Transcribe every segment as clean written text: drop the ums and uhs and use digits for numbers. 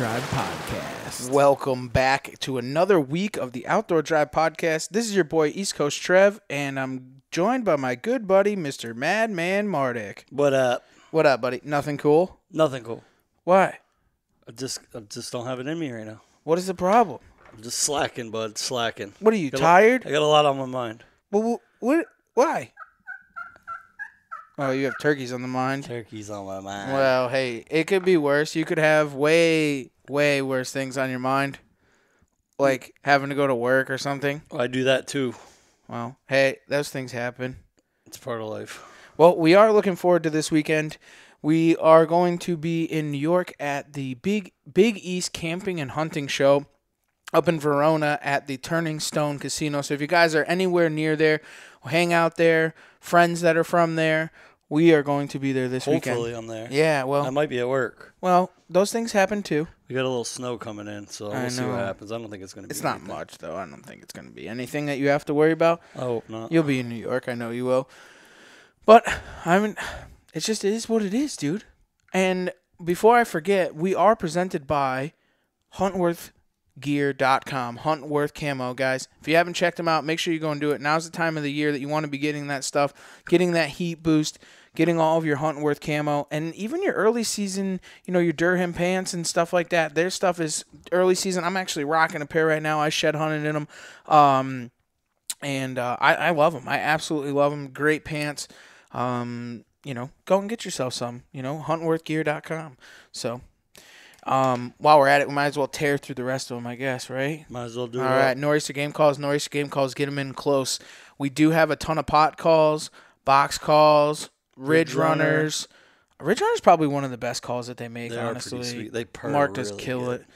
Drive Podcast. Welcome back to another week of the Outdoor Drive Podcast. This is your boy East Coast Trev, and I'm joined by my good buddy, Mr. Madman Mardick. What up? What up, buddy? Nothing cool? Nothing cool. Why? I just don't have it in me right now. What is the problem? I'm just slacking, bud. Slacking. What are you, tired? I got a lot on my mind. Well, what? Why? Oh, you have turkeys on the mind? Turkey's on my mind. Well, hey, it could be worse. You could have way, way worse things on your mind, like having to go to work or something. I do that too. Well, hey, those things happen. It's part of life. Well, we are looking forward to this weekend. We are going to be in New York at the Big East Camping and Hunting Show up in Verona at the Turning Stone Casino. So if you guys are anywhere near there, hang out there, friends that are from there, we are going to be there this weekend. Hopefully I'm there. Yeah, well. I might be at work. Well, those things happen too. We got a little snow coming in, so we'll see what happens. I don't think it's going to be It's not anything. much, though. I don't think it's going to be anything that you have to worry about. I hope not. You'll be in New York. I know you will. But, I mean, it is what it is, dude. And before I forget, we are presented by HuntworthGear.com. Huntworth Camo, guys. If you haven't checked them out, make sure you go and do it. Now's the time of the year that you want to be getting that stuff, getting that heat boost, getting all of your Huntworth camo, and even your early season, your Durham pants and stuff like that. Their stuff is early season. I'm actually rocking a pair right now. I shed hunted in them. And I love them. I absolutely love them. Great pants. Go and get yourself some, HuntworthGear.com. So, while we're at it, we might as well tear through the rest of them, I guess, right? Might as well do it. All right, Nor'easter Game Calls, get them in close. We do have a ton of pot calls, box calls, Ridge Runners. Ridge Runner's probably one of the best calls that they make, honestly. Are pretty sweet. They purr Mark does really kill good. it.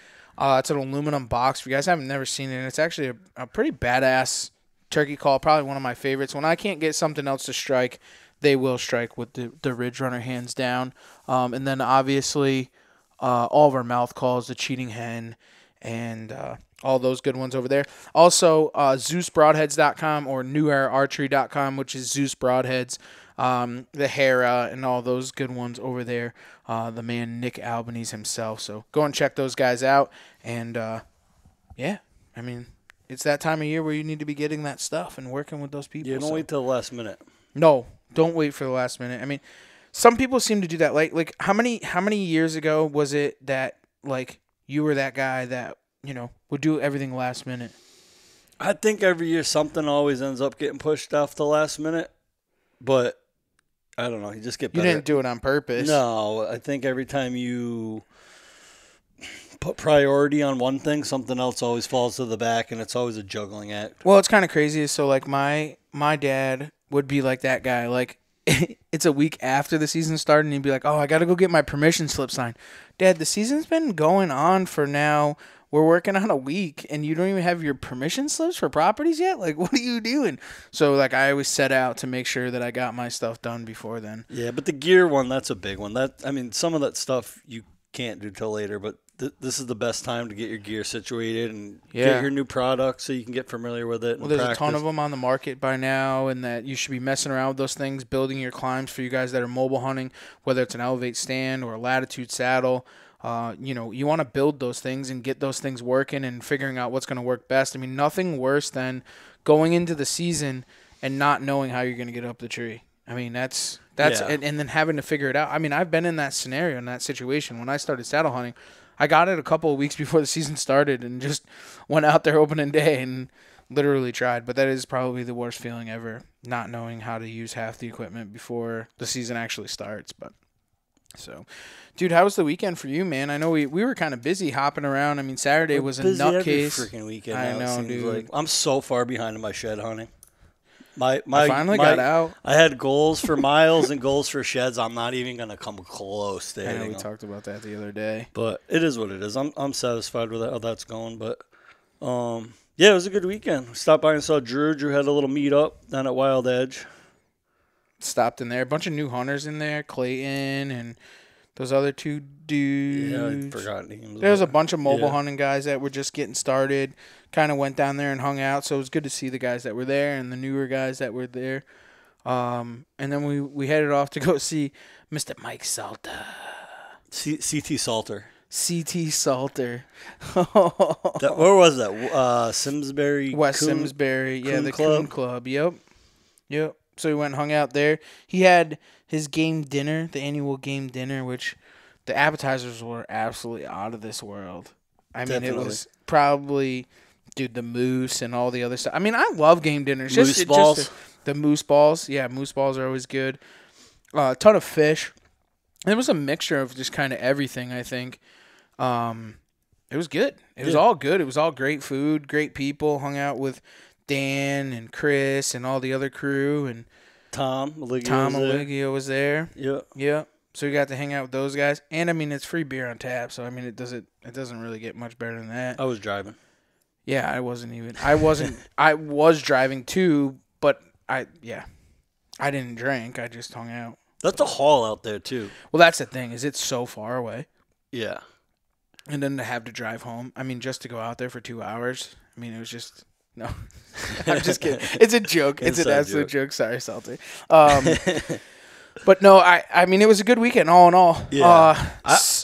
It's an aluminum box. If you guys haven't never seen it, it's actually a pretty badass turkey call, probably one of my favorites. When I can't get something else to strike, they will strike with the Ridge Runner hands down. And then obviously all of our mouth calls, the Cheating Hen, and all those good ones over there. Also, ZeusBroadheads.com or NewEraArchery.com, which is Zeus Broadheads, the Hera, and all those good ones over there. The man Nick Albanese himself. So go and check those guys out. And it's that time of year where you need to be getting that stuff and working with those people. Yeah, don't wait till the last minute. No, don't wait for the last minute. I mean, some people seem to do that. Like how many years ago was it that you were that guy that would do everything last minute? I think every year something always ends up getting pushed off the last minute, but I don't know. You just get better. You didn't do it on purpose. No, I think every time you put priority on one thing, something else always falls to the back, and it's always a juggling act. Well, it's kind of crazy. So my dad would be like that guy. Like it's a week after the season started, and he'd be like, "Oh, I got to go get my permission slip signed." Dad, the season's been going on for now. We're working on a week, and you don't even have your permission slips for properties yet? Like, what are you doing? So, I always set out to make sure that I got my stuff done before then. Yeah, but the gear one, that's a big one. Some of that stuff you can't do till later, but this is the best time to get your gear situated and get your new product so you can get familiar with it. Well, there's a ton of them on the market by now, and that you should be messing around with those things, building your climbs for you guys that are mobile hunting, whether it's an Elevate stand or a Latitude saddle. You want to build those things and get those things working and figuring out what's going to work best. I mean, nothing worse than going into the season and not knowing how you're going to get up the tree. I mean, that's and then having to figure it out. I mean, I've been in that scenario, in that situation. When I started saddle hunting, I got it a couple of weeks before the season started and just went out there opening day and literally tried. But that is probably the worst feeling ever, not knowing how to use half the equipment before the season actually starts. So, dude, how was the weekend for you, man? I know we were kind of busy hopping around. I mean, Saturday was a nutcase. Every freaking weekend. I know, dude. I'm so far behind in my shed hunting. I finally got out. I had goals for miles and goals for sheds. I'm not even gonna come close to hitting I know we them. talked about that the other day. But it is what it is. I'm satisfied with how that's going. But it was a good weekend. We stopped by and saw Drew. Drew had a little meet up down at Wild Edge. Stopped in there. A bunch of new hunters in there, Clayton and those other two dudes. Yeah, I forgot names. There was a bunch of mobile hunting guys that were just getting started. Kind of went down there and hung out. So it was good to see the guys that were there and the newer guys that were there. And then we headed off to go see Mr. Mike Salter. CT Salter. CT Salter. Where was that? Simsbury. West Simsbury. Yeah, Coon the Club? Coon Club. Yep. Yep. So we went and hung out there. He had his game dinner, the annual game dinner, which the appetizers were absolutely out of this world. I mean, it was probably, dude, the moose and all the other stuff. I mean, I love game dinners. Moose balls. The moose balls. Yeah, moose balls are always good. A ton of fish. It was a mixture of just kind of everything, I think. It was good. It was all good. It was all great food, great people. Hung out with Dan and Chris and all the other crew, and Tom Aligio was there. Yeah. So we got to hang out with those guys, and I mean it's free beer on tap. So I mean it doesn't really get much better than that. I was driving. Yeah, I was driving too, but I didn't drink. I just hung out. That's a haul out there too. Well, that's the thing, is it's so far away. Yeah. And then to have to drive home. I mean, just to go out there for 2 hours. I mean, it was just no. I'm just kidding. It's a joke. It's an absolute joke. Sorry, Salty. But no, I mean, it was a good weekend all in all. Yeah.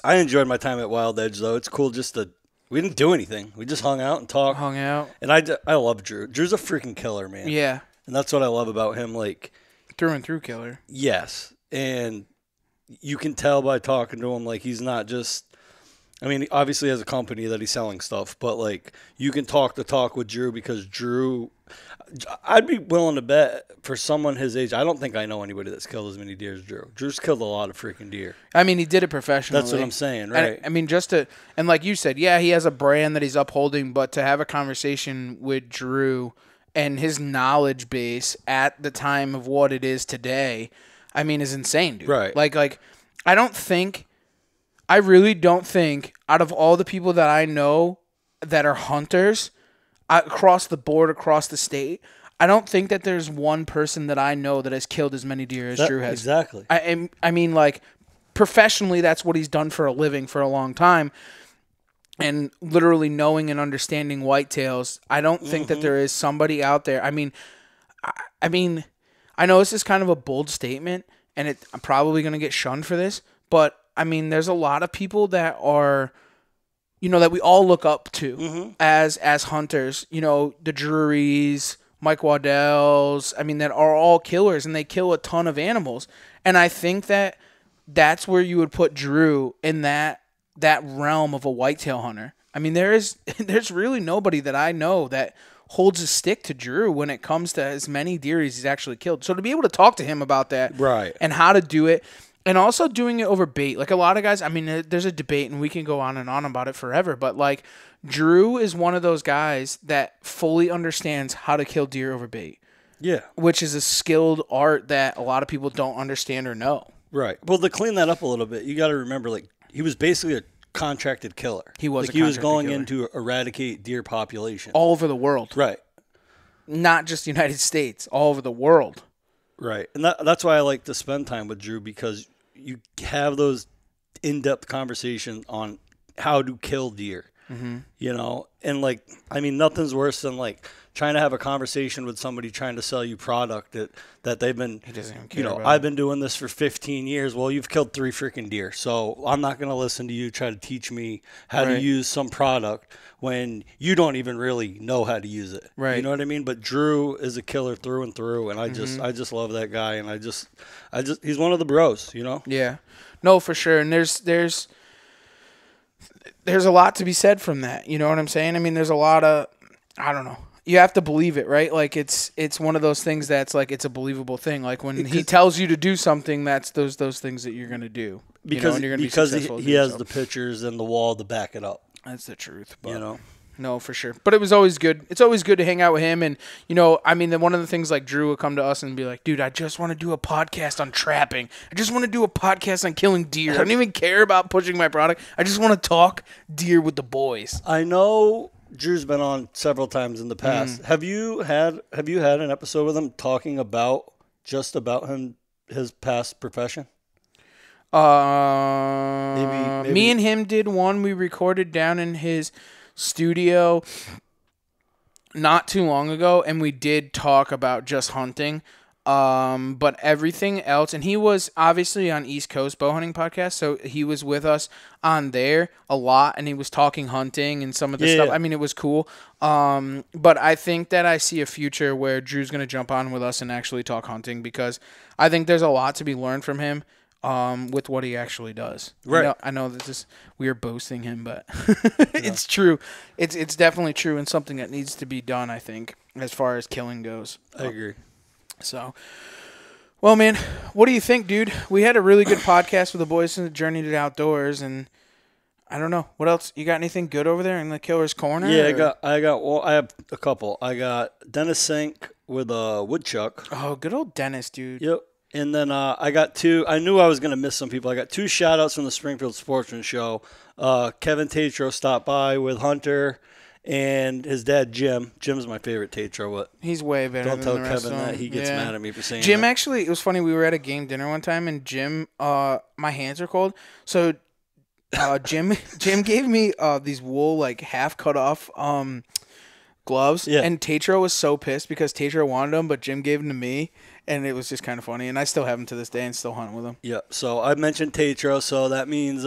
I enjoyed my time at Wild Edge though. It's cool just to. We didn't do anything. We just hung out and talked. And I love Drew. Drew's a freaking killer, man. Yeah. And that's what I love about him. Like, through and through killer. Yes. And you can tell by talking to him, like, he's not just. I mean, obviously he has a company that he's selling stuff, but, like, you can talk the talk with Drew because Drew. I'd be willing to bet for someone his age. I don't think I know anybody that's killed as many deer as Drew. Drew's killed a lot of freaking deer. I mean, he did it professionally. That's what I'm saying, right? I mean, and like you said, yeah, he has a brand that he's upholding, but to have a conversation with Drew and his knowledge base at the time of what it is today, I mean, is insane, dude. Right. Like, I really don't think out of all the people that I know that are hunters across the board, across the state, I don't think that there's one person that I know that has killed as many deer as Drew has. Exactly. I mean, like, professionally, that's what he's done for a living for a long time. And literally knowing and understanding whitetails, I don't think that there is somebody out there. I mean, I know this is kind of a bold statement, and I'm probably going to get shunned for this, but, I mean, there's a lot of people that are, that we all look up to as hunters. The Drurys, Mike Waddell's, I mean, that are all killers, and they kill a ton of animals. And I think that that's where you would put Drew in that realm of a whitetail hunter. I mean, there's really nobody that I know that holds a stick to Drew when it comes to as many deer as he's actually killed. So to be able to talk to him about that, right, and how to do it, and also doing it over bait. Like, a lot of guys, I mean, there's a debate, and we can go on and on about it forever, but, like, Drew is one of those guys that fully understands how to kill deer over bait. Yeah. Which is a skilled art that a lot of people don't understand or know. Right. Well, to clean that up a little bit, you got to remember, like, he was basically a contracted killer. He was he was going in to eradicate deer population. All over the world. Right. Not just the United States, all over the world. Right. And that's why I like to spend time with Drew, because you have those in-depth conversations on how to kill deer. And, like, I mean, nothing's worse than, like, trying to have a conversation with somebody trying to sell you product that they've been, he doesn't even care about I've been doing this for 15 years. Well, you've killed 3 freaking deer, so I'm not going to listen to you try to teach me how to use some product when you don't even really know how to use it. Right. You know what I mean? But Drew is a killer through and through, and I just love that guy, and I just he's one of the bros, Yeah. No, for sure. And there's a lot to be said from that. You know what I'm saying? I mean, there's a lot of, I don't know. You have to believe it, right? Like, it's one of those things that's like, it's a believable thing. Like, when he tells you to do something, that's those things that you're going to do. Because he has the pictures and the wall to back it up. That's the truth. But, no, for sure. But it was always good. It's always good to hang out with him. And, I mean, one of the things, like, Drew would come to us and be like, dude, I just want to do a podcast on trapping. I just want to do a podcast on killing deer. I don't even care about pushing my product. I just want to talk deer with the boys. I know Drew's been on several times in the past. Have you had an episode with him talking about his past profession? Maybe. Me and him did one. We recorded down in his studio not too long ago, and we did talk about just hunting. But everything else, and he was obviously on East Coast bow hunting podcast, so he was with us on there a lot, and he was talking hunting and some of the stuff. I mean, it was cool. But I think that I see a future where Drew's gonna jump on with us and actually talk hunting, because I think there's a lot to be learned from him. With what he actually does. Right. I know that we are boasting him, but it's true. It's definitely true, and something that needs to be done, I think, as far as killing goes. I agree. So, well, man, what do you think, dude? We had a really good podcast with the boys in the Journey to the Outdoors, and I don't know what else. You got anything good over there in the Killer's Corner? Yeah, I have a couple. I got Dennis Sink with a woodchuck. Oh, good old Dennis, dude. Yep. And then I got two. I knew I was going to miss some people. I got two shout-outs from the Springfield Sportsman Show. Kevin Tatro stopped by with Hunter and his dad, Jim. Jim's my favorite Tatro. What? He's way better Don't than tell the rest Kevin of them. that. He gets mad at me for saying Jim, that. actually, it was funny. We were at a game dinner one time, and Jim, my hands are cold. So Jim gave me these wool, like, half cut off gloves. Yeah. And Tatro was so pissed because Tatro wanted them, but Jim gave them to me. And it was just kind of funny. And I still have him to this day and still hunt with him. Yeah, so I mentioned Tatro, so that means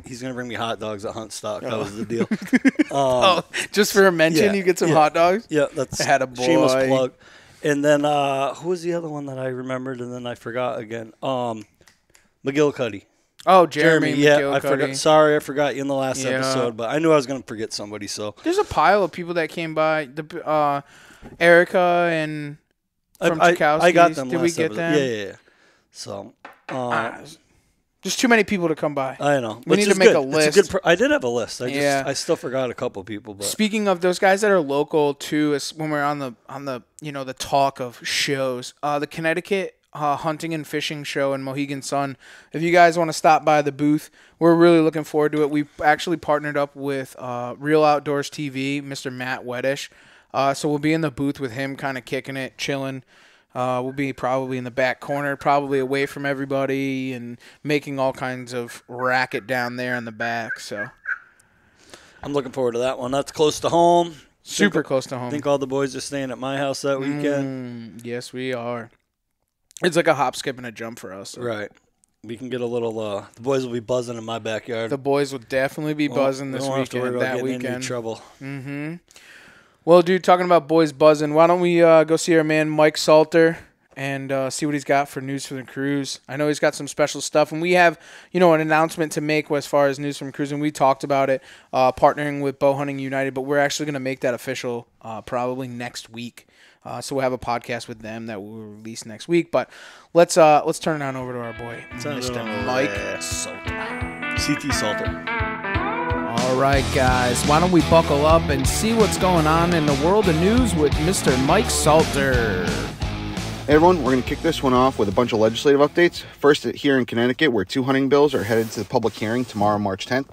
he's going to bring me hot dogs at Hunt Stock. That was the deal. Just for a mention, you get some hot dogs? Yeah, that's had a boy. Shameless plug. And then who was the other one that I remembered and then I forgot again? McGillicuddy. Oh, Jeremy. Yeah, I forgot. Sorry, I forgot you in the last episode, but I knew I was going to forget somebody. So there's a pile of people that came by. The Erica and... From Chakowski's. I got them. Did we get them? Yeah. So, there's too many people to come by. I know. We need to make a list. I did have a list. I still forgot a couple people. But speaking of those guys that are local too, is when we're on the the talk of shows, the Connecticut hunting and fishing show in Mohegan Sun. If you guys want to stop by the booth, we're really looking forward to it. We actually partnered up with Real Outdoors TV, Mr. Matt Weddish. So we'll be in the booth with him, kind of kicking it, chilling. We'll be probably in the back corner, probably away from everybody, and making all kinds of racket down there in the back. So I'm looking forward to that one. That's close to home. Super close to home. I think all the boys are staying at my house that weekend. Yes, we are. It's like a hop, skip, and a jump for us. So. Right. We can get a little. The boys will be buzzing in my backyard. The boys will definitely be buzzing this weekend. That weekend. Into trouble. Mm-hmm. Well, dude, talking about boys buzzing, why don't we go see our man Mike Salter and see what he's got for News from the Cruise. I know he's got some special stuff, and we have, an announcement to make as far as News from the Cruise, and we talked about it, partnering with Bow Hunting United, but we're actually going to make that official probably next week. So we'll have a podcast with them that we'll release next week. But let's turn it on over to our boy, Mr. Mike Salter. CT Salter. All right, guys, why don't we buckle up and see what's going on in the world of news with Mr. Mike Salter. Hey everyone, we're going to kick this one off with a bunch of legislative updates. First, here in Connecticut, where two hunting bills are headed to the public hearing tomorrow, March 10th.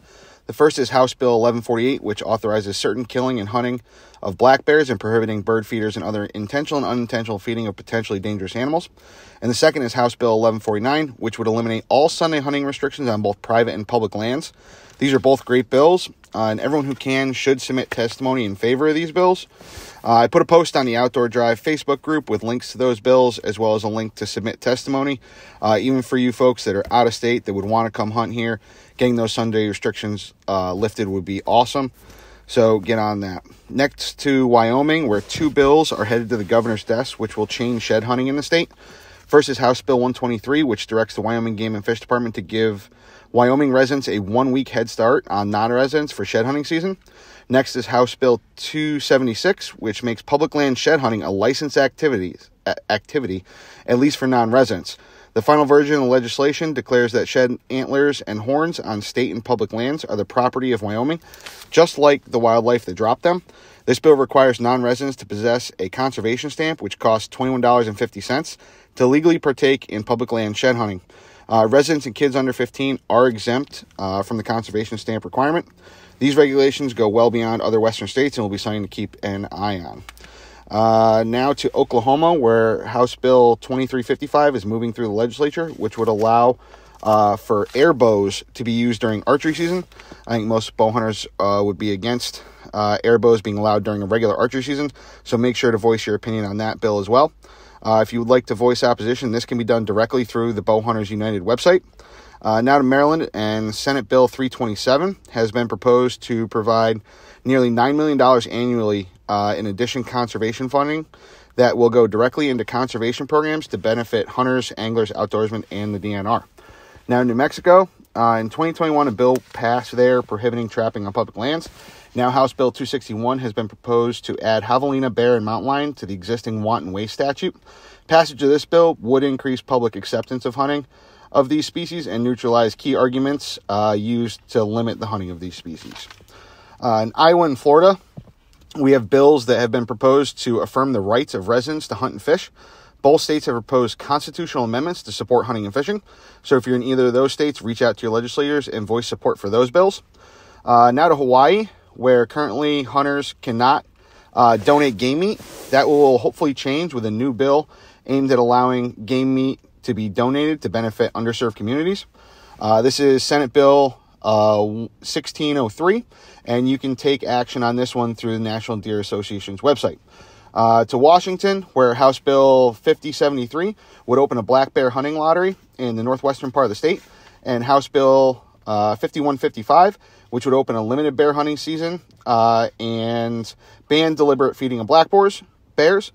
The first is House Bill 1148, which authorizes certain killing and hunting of black bears and prohibiting bird feeders and other intentional and unintentional feeding of potentially dangerous animals. And the second is House Bill 1149, which would eliminate all Sunday hunting restrictions on both private and public lands. These are both great bills, and everyone who can should submit testimony in favor of these bills. I put a post on the Outdoor Drive Facebook group with links to those bills, as well as a link to submit testimony. Even for you folks that are out of state that would want to come hunt here, getting those Sunday restrictions lifted would be awesome. So get on that. Next to Wyoming, where two bills are headed to the governor's desk, which will change shed hunting in the state. First is House Bill 123, which directs the Wyoming Game and Fish Department to give Wyoming residents a 1-week head start on non-residents for shed hunting season. Next is House Bill 276, which makes public land shed hunting a licensed activity, at least for non-residents. The final version of the legislation declares that shed antlers and horns on state and public lands are the property of Wyoming, just like the wildlife that dropped them. This bill requires non-residents to possess a conservation stamp, which costs $21.50, to legally partake in public land shed hunting. Residents and kids under 15 are exempt from the conservation stamp requirement. These regulations go well beyond other western states and will be something to keep an eye on. Now to Oklahoma, where House Bill 2355 is moving through the legislature, which would allow for air bows to be used during archery season. I think most bow hunters would be against air bows being allowed during a regular archery season, so make sure to voice your opinion on that bill as well. If you would like to voice opposition, this can be done directly through the Bow Hunters United website. Now to Maryland, and Senate Bill 327 has been proposed to provide nearly $9 million annually in addition conservation funding that will go directly into conservation programs to benefit hunters, anglers, outdoorsmen, and the DNR. Now in New Mexico, in 2021, a bill passed there prohibiting trapping on public lands. Now House Bill 261 has been proposed to add javelina, bear, and mountain lion to the existing wanton waste statute. Passage of this bill would increase public acceptance of hunting of these species and neutralize key arguments used to limit the hunting of these species. In Iowa and Florida, we have bills that have been proposed to affirm the rights of residents to hunt and fish. Both states have proposed constitutional amendments to support hunting and fishing. So if you're in either of those states, reach out to your legislators and voice support for those bills. Now to Hawaii, where currently hunters cannot donate game meat. That will hopefully change with a new bill aimed at allowing game meat to be donated to benefit underserved communities. This is Senate Bill 1603, and you can take action on this one through the National Deer Association's website. To Washington, where House Bill 5073 would open a black bear hunting lottery in the northwestern part of the state, and House Bill 5155, which would open a limited bear hunting season and ban deliberate feeding of black bears.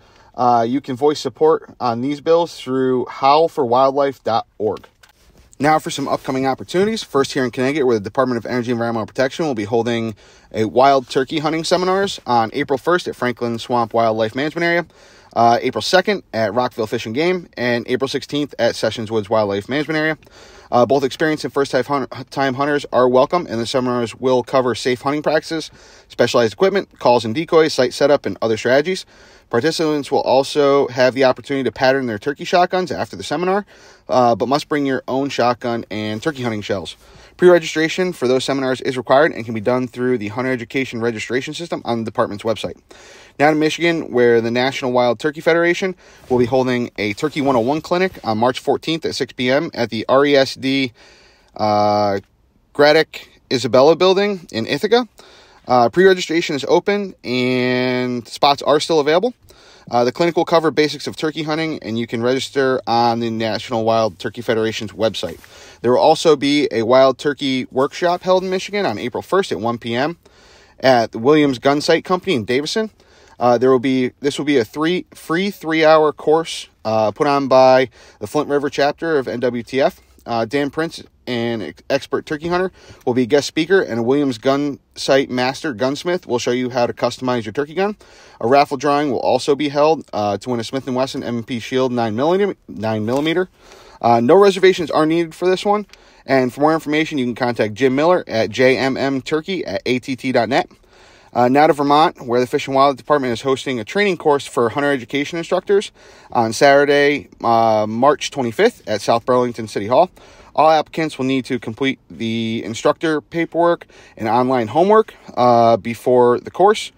You can voice support on these bills through howlforwildlife.org. Now for some upcoming opportunities. First, here in Connecticut, where the Department of Energy and Environmental Protection will be holding a wild turkey hunting seminars on April 1st at Franklin Swamp Wildlife Management Area, April 2nd at Rockville Fish and Game, and April 16th at Sessions Woods Wildlife Management Area. Both experienced and first-time hunters are welcome, and the seminars will cover safe hunting practices, specialized equipment, calls and decoys, site setup, and other strategies. Participants will also have the opportunity to pattern their turkey shotguns after the seminar, but must bring your own shotgun and turkey hunting shells. Pre-registration for those seminars is required and can be done through the Hunter Education Registration System on the department's website. Now to Michigan, where the National Wild Turkey Federation will be holding a Turkey 101 clinic on March 14th at 6 p.m. at the RESD Graddick Isabella building in Ithaca. Pre-registration is open and spots are still available. The clinic will cover basics of turkey hunting, and you can register on the National Wild Turkey Federation's website. There will also be a wild turkey workshop held in Michigan on April 1st at 1 p.m. at the Williams Gun Sight Company in Davison. This will be a free 3-hour course put on by the Flint River chapter of NWTF. Dan Prince, an expert turkey hunter, will be a guest speaker, and a Williams Gun Sight master gunsmith will show you how to customize your turkey gun. A raffle drawing will also be held to win a Smith & Wesson M&P Shield 9mm. No reservations are needed for this one, and for more information, you can contact Jim Miller at jmmturkey@att.net. Now to Vermont, where the Fish and Wildlife Department is hosting a training course for hunter education instructors on Saturday, March 25th at South Burlington City Hall. All applicants will need to complete the instructor paperwork and online homework before the course.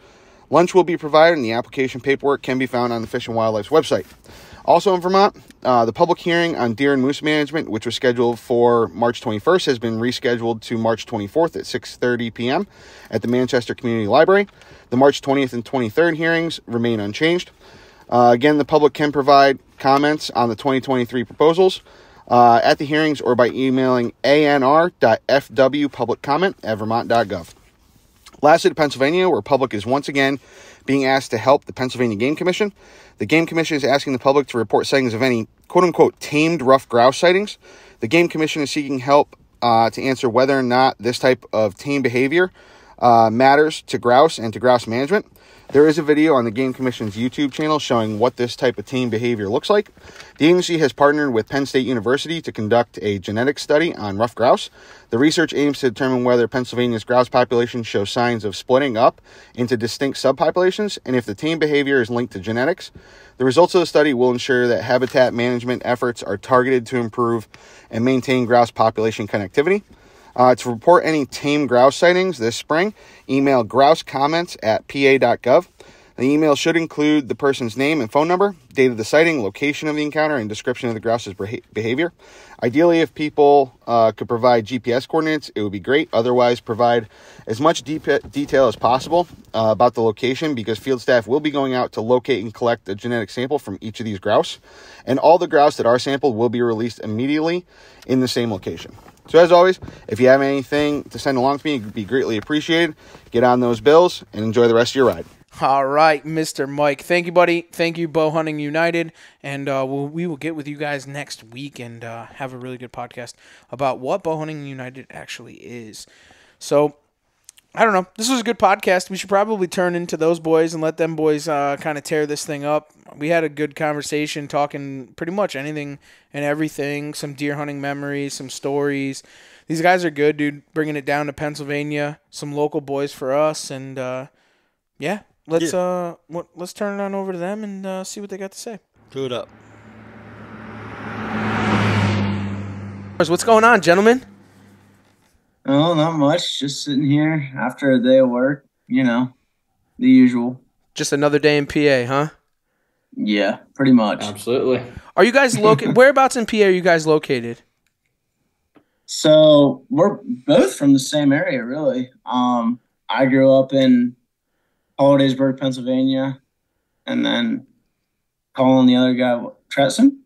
Lunch will be provided, and the application paperwork can be found on the Fish and Wildlife's website. Also in Vermont, the public hearing on deer and moose management, which was scheduled for March 21st, has been rescheduled to March 24th at 6:30 p.m. at the Manchester Community Library. The March 20th and 23rd hearings remain unchanged. Again, the public can provide comments on the 2023 proposals at the hearings or by emailing anr.fwpubliccomment@vermont.gov. Lastly, to Pennsylvania, where public is once again being asked to help the Pennsylvania Game Commission. The Game Commission is asking the public to report sightings of any quote-unquote tamed ruffed grouse sightings. The Game Commission is seeking help to answer whether or not this type of tame behavior matters to grouse and to grouse management. There is a video on the Game Commission's YouTube channel showing what this type of tame behavior looks like. The agency has partnered with Penn State University to conduct a genetic study on ruffed grouse. The research aims to determine whether Pennsylvania's grouse population shows signs of splitting up into distinct subpopulations, and if the tame behavior is linked to genetics. The results of the study will ensure that habitat management efforts are targeted to improve and maintain grouse population connectivity. To report any tame grouse sightings this spring, email grousecomments@pa.gov. The email should include the person's name and phone number, date of the sighting, location of the encounter, and description of the grouse's behavior. Ideally, if people could provide GPS coordinates, it would be great. Otherwise, provide as much detail as possible about the location, because field staff will be going out to locate and collect a genetic sample from each of these grouse. And all the grouse that are sampled will be released immediately in the same location. So as always, if you have anything to send along to me, it would be greatly appreciated. Get on those bills and enjoy the rest of your ride. All right, Mr. Mike. Thank you, buddy. Thank you, Bow Hunting United. And we will get with you guys next week and have a really good podcast about what Bow Hunting United actually is. So, I don't know. This was a good podcast. We should probably turn into those boys and let them boys kind of tear this thing up. We had a good conversation talking pretty much anything and everything, some deer hunting memories, some stories. These guys are good, dude, bringing it down to Pennsylvania, some local boys for us, and yeah, let's turn it on over to them and see what they got to say. Do it up. What's going on, gentlemen? Oh, not much. Just sitting here after a day of work, the usual. Just another day in PA, huh? Yeah, pretty much. Absolutely. Are you guys located? Whereabouts in PA are you guys located? So we're both from the same area, really. I grew up in Hollidaysburg, Pennsylvania, and then Colin, the other guy, Tresson.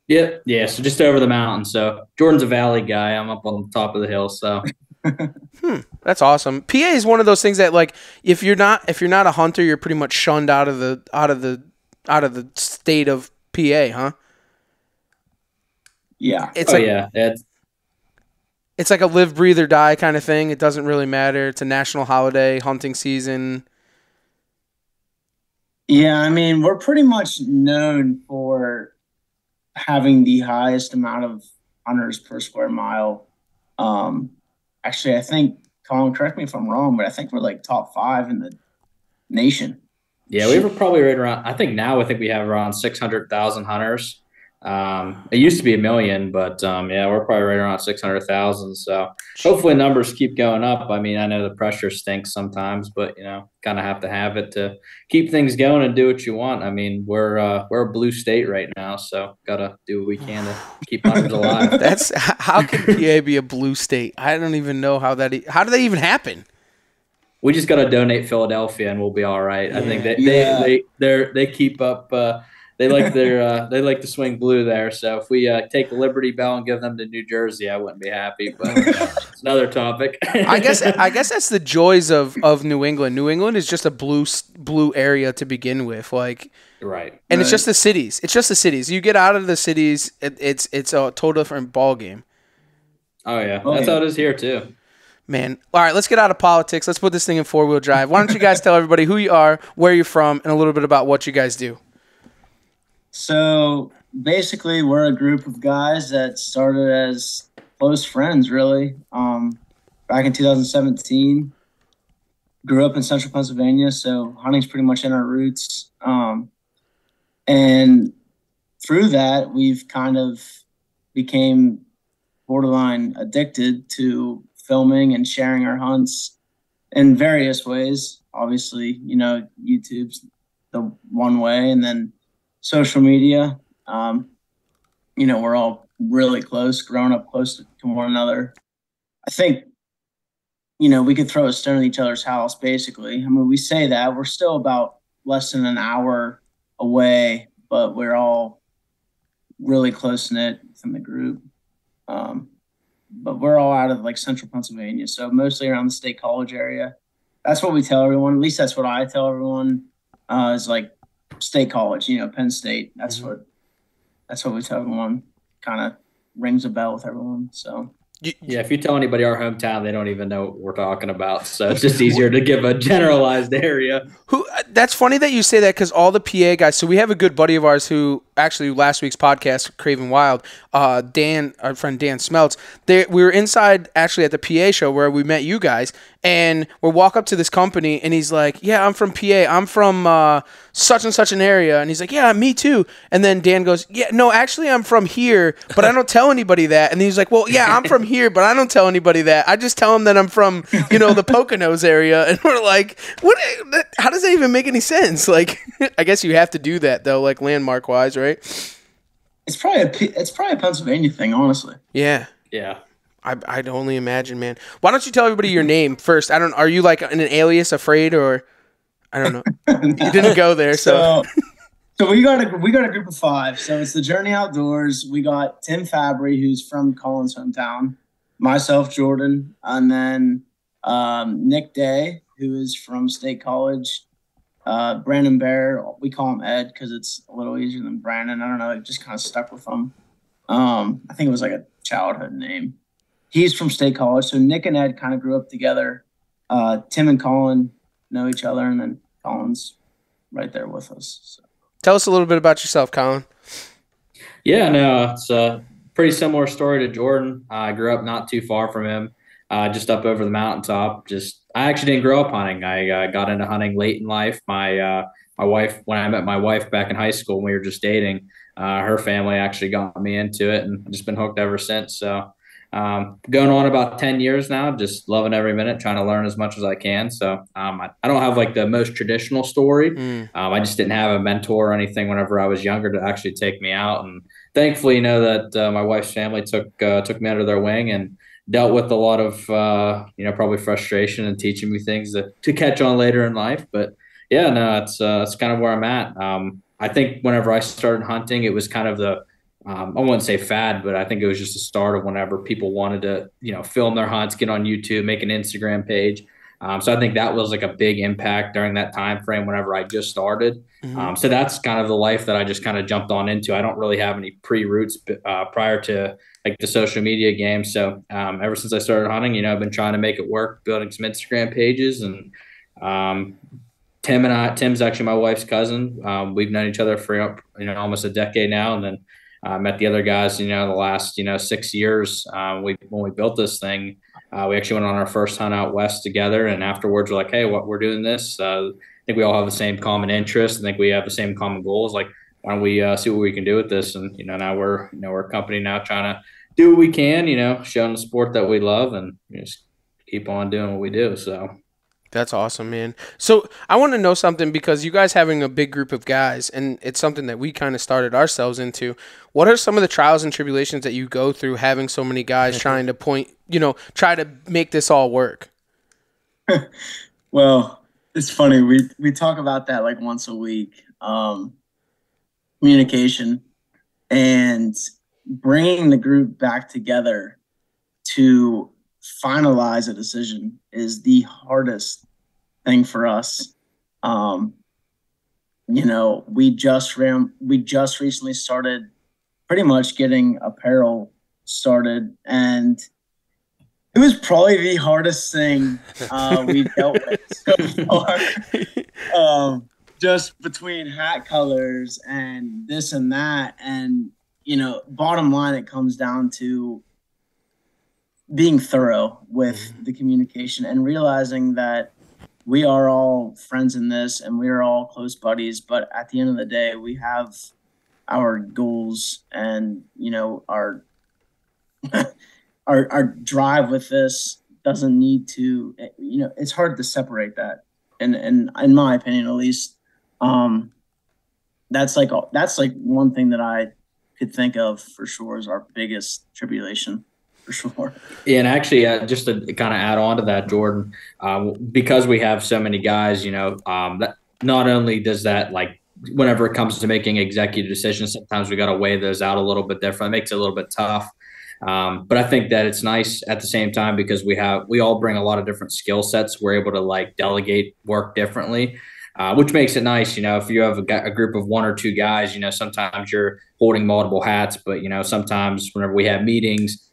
Yep. Yeah. So just over the mountain. So Jordan's a valley guy. I'm up on the top of the hill. So. That's awesome. PA is one of those things that, like, if you're not a hunter, you're pretty much shunned out of the state of PA, huh? Yeah. It's like a live, breathe, or die kind of thing. It doesn't really matter. It's a national holiday, hunting season. Yeah, I mean, we're pretty much known for having the highest amount of hunters per square mile. Actually, I think, Colin, correct me if I'm wrong, but I think we're like top 5 in the nation. Yeah, we were probably right around. I think we have around 600,000 hunters. It used to be 1 million, but yeah, we're probably right around 600,000. So hopefully numbers keep going up. I mean, I know the pressure stinks sometimes, but kind of have it to keep things going and do what you want. I mean, we're a blue state right now, so gotta do what we can to keep hunters alive. That's how can PA be a blue state? I don't even know how that. How do they even happen? We just gotta donate Philadelphia, and we'll be all right. Yeah, I think they keep up. They like they like to swing blue there. So if we take the Liberty Bell and give them to New Jersey, I wouldn't be happy. But it's another topic. I guess that's the joys of New England. New England is just a blue area to begin with, like right. And it's just the cities. It's just the cities. You get out of the cities, it's a total different ball game. Oh yeah, that's how it is here too. Man, all right, let's get out of politics. Let's put this thing in 4-wheel drive. Why don't you guys tell everybody who you are, where you're from, and a little bit about what you guys do? So basically, we're a group of guys that started as close friends, really. Back in 2017, grew up in central Pennsylvania, so hunting's pretty much in our roots. And through that, we've kind of became borderline addicted to filming and sharing our hunts in various ways. Obviously, YouTube's the one way, and then social media. We're all really close, growing up close to one another. I think, we could throw a stone at each other's house, basically. I mean, we say that. We're still about less than an hour away, but we're all really close-knit within the group. But we're all out of, central Pennsylvania, so mostly around the State College area. That's what we tell everyone. At least that's what I tell everyone, is, State College, Penn State. That's what we tell everyone. Kind of rings a bell with everyone. So yeah, if you tell anybody our hometown, they don't even know what we're talking about. So it's just easier to give a generalized area. That's funny that you say that, because all the PA guys. So we have a good buddy of ours who actually last week's podcast, Craven Wild, Dan, our friend Dan Smelts, we were inside actually at the PA show where we met you guys, and we walk up to this company, and he's like, yeah, I'm from PA. I'm from such and such an area. And he's like, yeah, me too. And then Dan goes, yeah, no, actually I'm from here, but I don't tell anybody that. And he's like, well, yeah, I'm from here, but I don't tell anybody that. I just tell them that I'm from, you know, the Poconos area. And we're like, what? How does that even make any sense? Like, I guess you have to do that though, like landmark wise, right? It's probably a Pennsylvania thing, honestly. Yeah. Yeah. I'd only imagine, man. Why don't you tell everybody your name first? Are you like an alias afraid, or I don't know. You didn't go there, so we got a group of 5. So it's the Journey Outdoors. We got Tim Fabry, who's from Colin's hometown, myself, Jordan, and then Nick Day, who is from State College, Brandon Bear. We call him Ed because it's a little easier than Brandon. I don't know. It just kind of stuck with him. I think it was like a childhood name. He's from State College. So Nick and Ed kind of grew up together. Tim and Colin know each other, and then Colin's right there with us. So. Tell us a little bit about yourself, Colin. Yeah, no, it's a pretty similar story to Jordan. I grew up not too far from him, just up over the mountaintop. I actually didn't grow up hunting. I got into hunting late in life. My wife, when I met my wife back in high school, when we were just dating, her family actually got me into it, and I've just been hooked ever since. So going on about 10 years now, just loving every minute, trying to learn as much as I can. So I don't have like the most traditional story. I just didn't have a mentor or anything whenever I was younger to actually take me out. And thankfully, you know that my wife's family took me under their wing and dealt with a lot of, probably frustration and teaching me things to catch on later in life. But yeah, no, it's kind of where I'm at. I think whenever I started hunting, it was kind of I wouldn't say fad, but I think it was just the start of whenever people wanted to, film their hunts, get on YouTube, make an Instagram page. So I think that was like a big impact during that time frame whenever I just started. Mm-hmm. So that's kind of the life that I just kind of jumped on into. I don't really have any pre-roots prior to like the social media game. So ever since I started hunting, I've been trying to make it work, building some Instagram pages. And Tim's actually my wife's cousin. We've known each other for almost a decade now, and then met the other guys, the last, 6 years. When we built this thing, we actually went on our first hunt out west together. And afterwards, we're like, hey, we're doing this. I think we all have the same common interest. I think we have the same common goals. Like, why don't we see what we can do with this? And, now we're a company now trying to do what we can, showing the sport that we love, and just keep on doing what we do. So. That's awesome, man. So I want to know something, because you guys having a big group of guys, and it's something that we kind of started ourselves into. What are some of the trials and tribulations that you go through having so many guys trying to try to make this all work? Well, it's funny. We talk about that like once a week. Communication and bringing the group back together to finalize a decision is the hardest thing for us. We just recently started pretty much getting apparel started, and it was probably the hardest thing we've dealt with so far. Just between hat colors and this and that, and bottom line, it comes down to being thorough with the communication and realizing that we are all friends in this and we are all close buddies, but at the end of the day, we have our goals and, our our drive with this doesn't need to, it's hard to separate that. And in my opinion, at least, that's like one thing that I could think of for sure is our biggest tribulation. For sure. Yeah, and actually, just to kind of add on to that, Jordan, because we have so many guys, that not only does that, like, whenever it comes to making executive decisions, sometimes we got to weigh those out a little bit different. It makes it a little bit tough. But I think that it's nice at the same time because we all bring a lot of different skill sets. We're able to like delegate work differently. Which makes it nice, if you have a group of one or two guys, sometimes you're holding multiple hats, but, sometimes whenever we have meetings,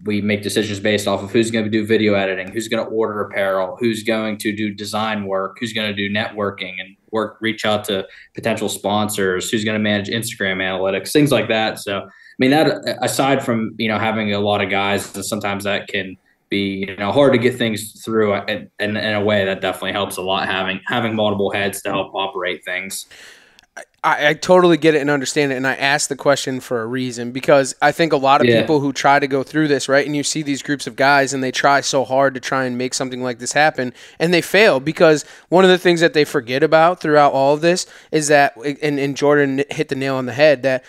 we make decisions based off of who's going to do video editing, who's going to order apparel, who's going to do design work, who's going to do networking. And reach out to potential sponsors, who's going to manage Instagram analytics, things like that. So, I mean, that aside from, having a lot of guys, and sometimes that can be, hard to get things through, and in a way that definitely helps a lot, having multiple heads to help operate things. I totally get it and understand it, and I asked the question for a reason, because I think a lot of people who try to go through this, right, and you see these groups of guys and they try so hard to try and make something like this happen, and they fail, because one of the things that they forget about throughout all of this is that, and Jordan hit the nail on the head, that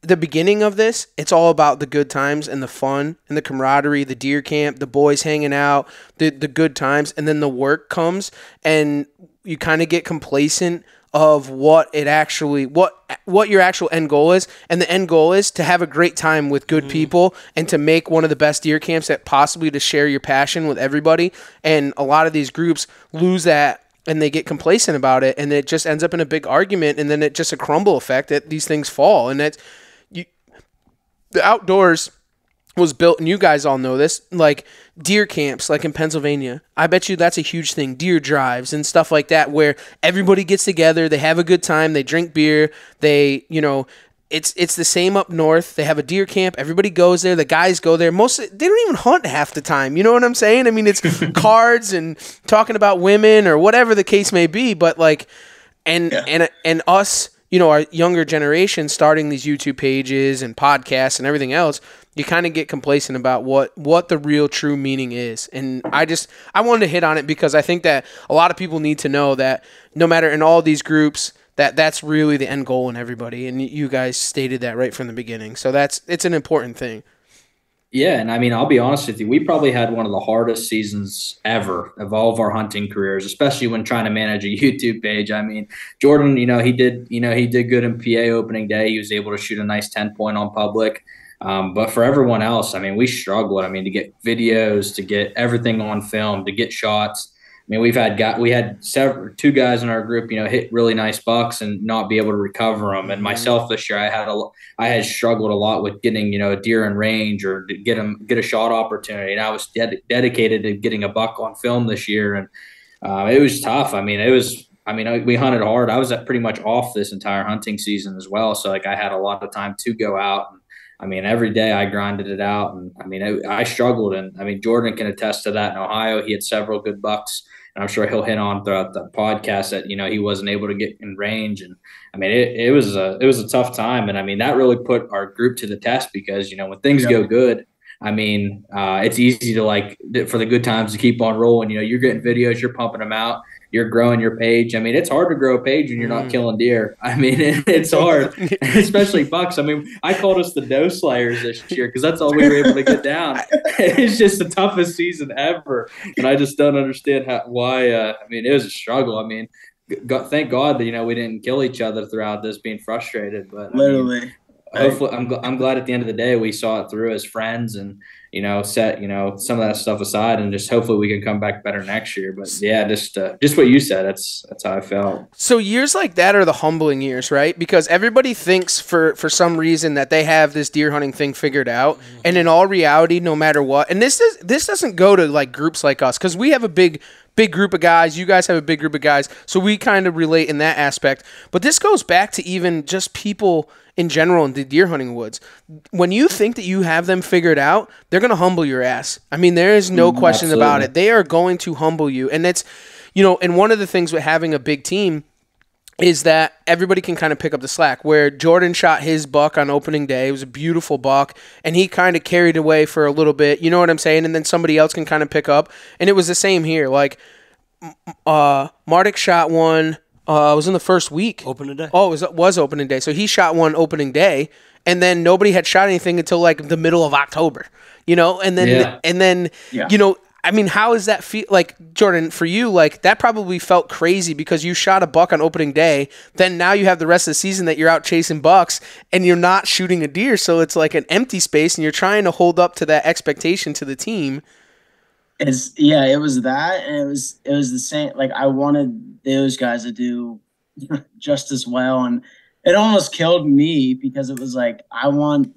the beginning of this, it's all about the good times and the fun and the camaraderie, the deer camp, the boys hanging out, the good times, and then the work comes, and you kind of get complacent of what your actual end goal is. And the end goal is to have a great time with good people and to make one of the best deer camps, that possibly to share your passion with everybody. And a lot of these groups lose that, and they get complacent about it, and it just ends up in a big argument, and then it just a crumble effect that these things fall. And that's the outdoors was built, and you guys all know this, like deer camps, like in Pennsylvania. I bet you that's a huge thing. Deer drives and stuff like that, where everybody gets together, they have a good time, they drink beer, they, it's the same up north. They have a deer camp, everybody goes there, the guys go there. They don't even hunt half the time. You know what I'm saying? I mean, it's cards and talking about women or whatever the case may be, but like, and us, our younger generation starting these YouTube pages and podcasts and everything else, you kind of get complacent about what the real true meaning is. And I wanted to hit on it because I think that a lot of people need to know that no matter in all these groups, that's really the end goal in everybody. And you guys stated that right from the beginning. So it's an important thing. Yeah, and I mean, I'll be honest with you, we probably had one of the hardest seasons ever of all of our hunting careers, especially when trying to manage a YouTube page. I mean, Jordan, he did good in PA opening day. He was able to shoot a nice 10-point on public. But for everyone else, I mean, we struggled. I mean, to get videos, to get everything on film, to get shots. I mean, we had two guys in our group, hit really nice bucks and not be able to recover them. And myself this year, I had struggled a lot with getting, a deer in range or to get a shot opportunity. And I was dedicated to getting a buck on film this year. And it was tough. We hunted hard. I was pretty much off this entire hunting season as well. So like I had a lot of time to go out. And I mean, every day I grinded it out. And I mean, I struggled. And I mean, Jordan can attest to that in Ohio. He had several good bucks. And I'm sure he'll hit on throughout the podcast that, he wasn't able to get in range. And I mean, it was a tough time. And I mean, that really put our group to the test because, when things go good, I mean, it's easy to for the good times to keep on rolling. You're getting videos, you're pumping them out, you're growing your page. I mean, it's hard to grow a page when you're not killing deer. I mean, it's hard, especially bucks. I mean, I called us the doe slayers this year because that's all we were able to get down. It's just the toughest season ever. And I just don't understand why. I mean, it was a struggle. I mean, thank God that, we didn't kill each other throughout this, being frustrated. But literally. Hopefully, I'm glad at the end of the day we saw it through as friends and set some of that stuff aside and just hopefully we can come back better next year. But yeah, just what you said. That's how I felt. So years like that are the humbling years, right? Because everybody thinks for some reason that they have this deer hunting thing figured out, and in all reality, no matter what, and this doesn't go to like groups like us because we have a big group of guys. You guys have a big group of guys, so we kind of relate in that aspect. But this goes back to even just people in general in the deer hunting woods. When you think that you have them figured out, they're going to humble your ass. I mean, there is no question about it. They are going to humble you. And it's, and one of the things with having a big team is that everybody can kind of pick up the slack. Where Jordan shot his buck on opening day, it was a beautiful buck, and he kind of carried away for a little bit, you know what I'm saying? And then somebody else can kind of pick up. And it was the same here. Like, Mardik shot one, it was in the first week. Opening day? Oh, it was opening day. So he shot one opening day, and then nobody had shot anything until like the middle of October, and then, I mean, how does that feel? Like, Jordan, for you, like, that probably felt crazy because you shot a buck on opening day. Then now you have the rest of the season that you're out chasing bucks and you're not shooting a deer. So it's like an empty space and you're trying to hold up to that expectation to the team. It was that. And it was the same. Like, I wanted those guys to do just as well. And it almost killed me because it was like, I want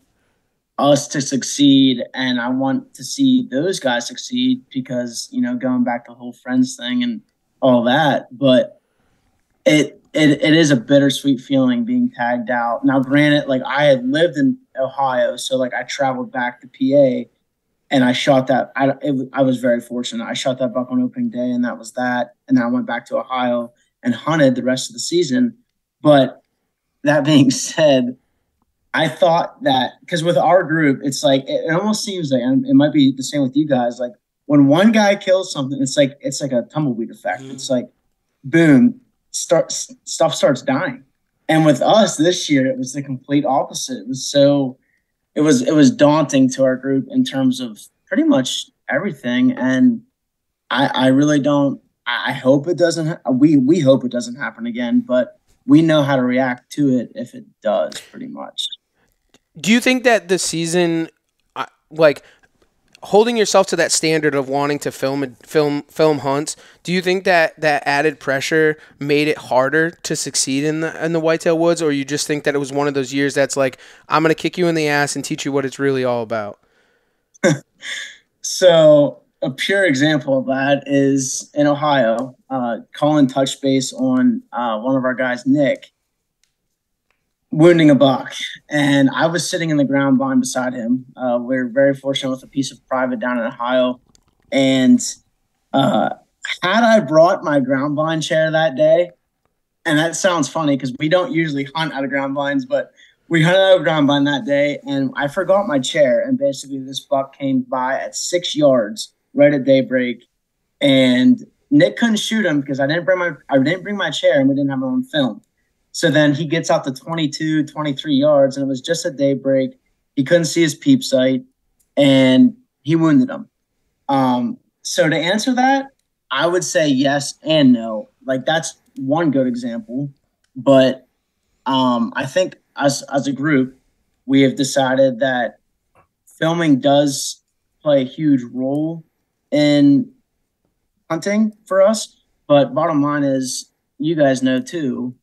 us to succeed and I want to see those guys succeed because, going back to the whole friends thing and all that. But it is a bittersweet feeling being tagged out. Now, granted, like I had lived in Ohio, so like I traveled back to PA and I shot that. I was very fortunate. I shot that buck on opening day, and that was that. And then I went back to Ohio and hunted the rest of the season. But that being said, I thought that because with our group, it's like it almost seems like, and it might be the same with you guys. Like when one guy kills something, it's like a tumbleweed effect. It's like boom, stuff starts dying. And with us this year, it was the complete opposite. It was daunting to our group in terms of pretty much everything. And I really don't. I hope it doesn't. We hope it doesn't happen again, but we know how to react to it if it does, pretty much. Do you think that the season, like holding yourself to that standard of wanting to film hunts, do you think that added pressure made it harder to succeed in the whitetail woods, or you just think that it was one of those years that's like, I'm gonna kick you in the ass and teach you what it's really all about? So a pure example of that is in Ohio. Colin touched base on one of our guys, Nick, wounding a buck, and I was sitting in the ground blind beside him. We're very fortunate with a piece of private down in Ohio, and had I brought my ground blind chair that day, and that sounds funny because we don't usually hunt out of ground blinds, but we hunted out of ground blind that day, and I forgot my chair, and basically this buck came by at 6 yards right at daybreak, and Nick couldn't shoot him because I didn't bring my chair, and we didn't have our own film. So then he gets out to 22, 23 yards, and it was just at daybreak. He couldn't see his peep sight, and he wounded him. So to answer that, I would say yes and no. Like, that's one good example. But I think as a group, we have decided that filming does play a huge role in hunting for us. But bottom line is, you guys know too,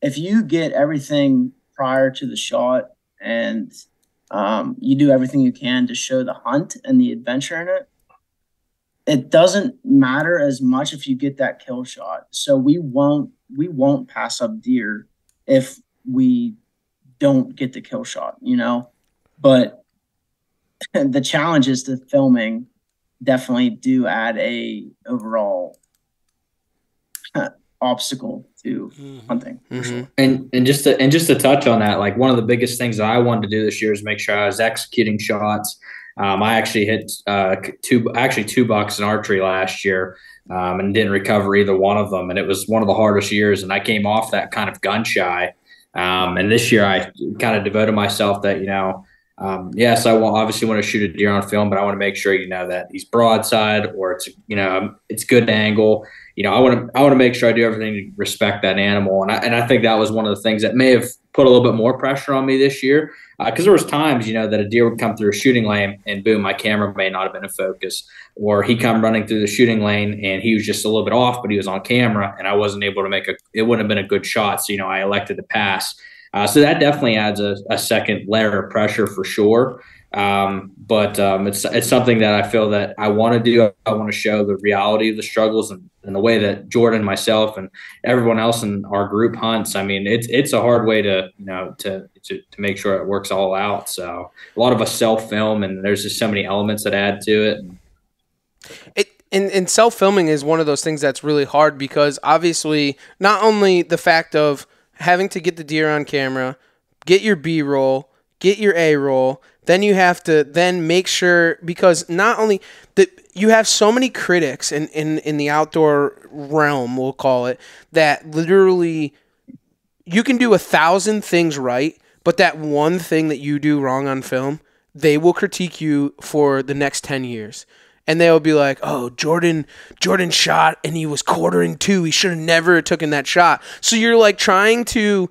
if you get everything prior to the shot and you do everything you can to show the hunt and the adventure in it, it doesn't matter as much if you get that kill shot. So we won't pass up deer if we don't get the kill shot, you know. But the challenges to filming definitely do add a overall obstacle to hunting for sure. And just to touch on that, like one of the biggest things that I wanted to do this year is make sure I was executing shots. I actually hit two bucks in archery last year, and didn't recover either one of them. And it was one of the hardest years. And I came off that kind of gun shy. And this year I kind of devoted myself that, yes, I obviously want to shoot a deer on film, but I want to make sure, that he's broadside or it's good angle. I want to make sure I do everything to respect that animal. And I think that was one of the things that may have put a little bit more pressure on me this year. Because there was times, that a deer would come through a shooting lane and boom, my camera may not have been in focus, or he come running through the shooting lane and he was just a little bit off, but he was on camera and I wasn't able to it wouldn't have been a good shot. So, I elected to pass. So that definitely adds a second layer of pressure for sure. But it's something that I feel that I want to do. I want to show the reality of the struggles and the way that Jordan, myself, and everyone else in our group hunts. I mean, it's a hard way to make sure it works all out. So a lot of us self-film, and there's just so many elements that add to it. And self-filming is one of those things that's really hard because obviously not only the fact of having to get the deer on camera, get your B-roll, get your A-roll, then you have to then make sure, because not only that you have so many critics in the outdoor realm, we'll call it, that literally you can do 1,000 things right, but that one thing that you do wrong on film, they will critique you for the next 10 years. And they'll be like, oh, Jordan shot and he was quartering two. He should have never taken that shot. So you're like trying to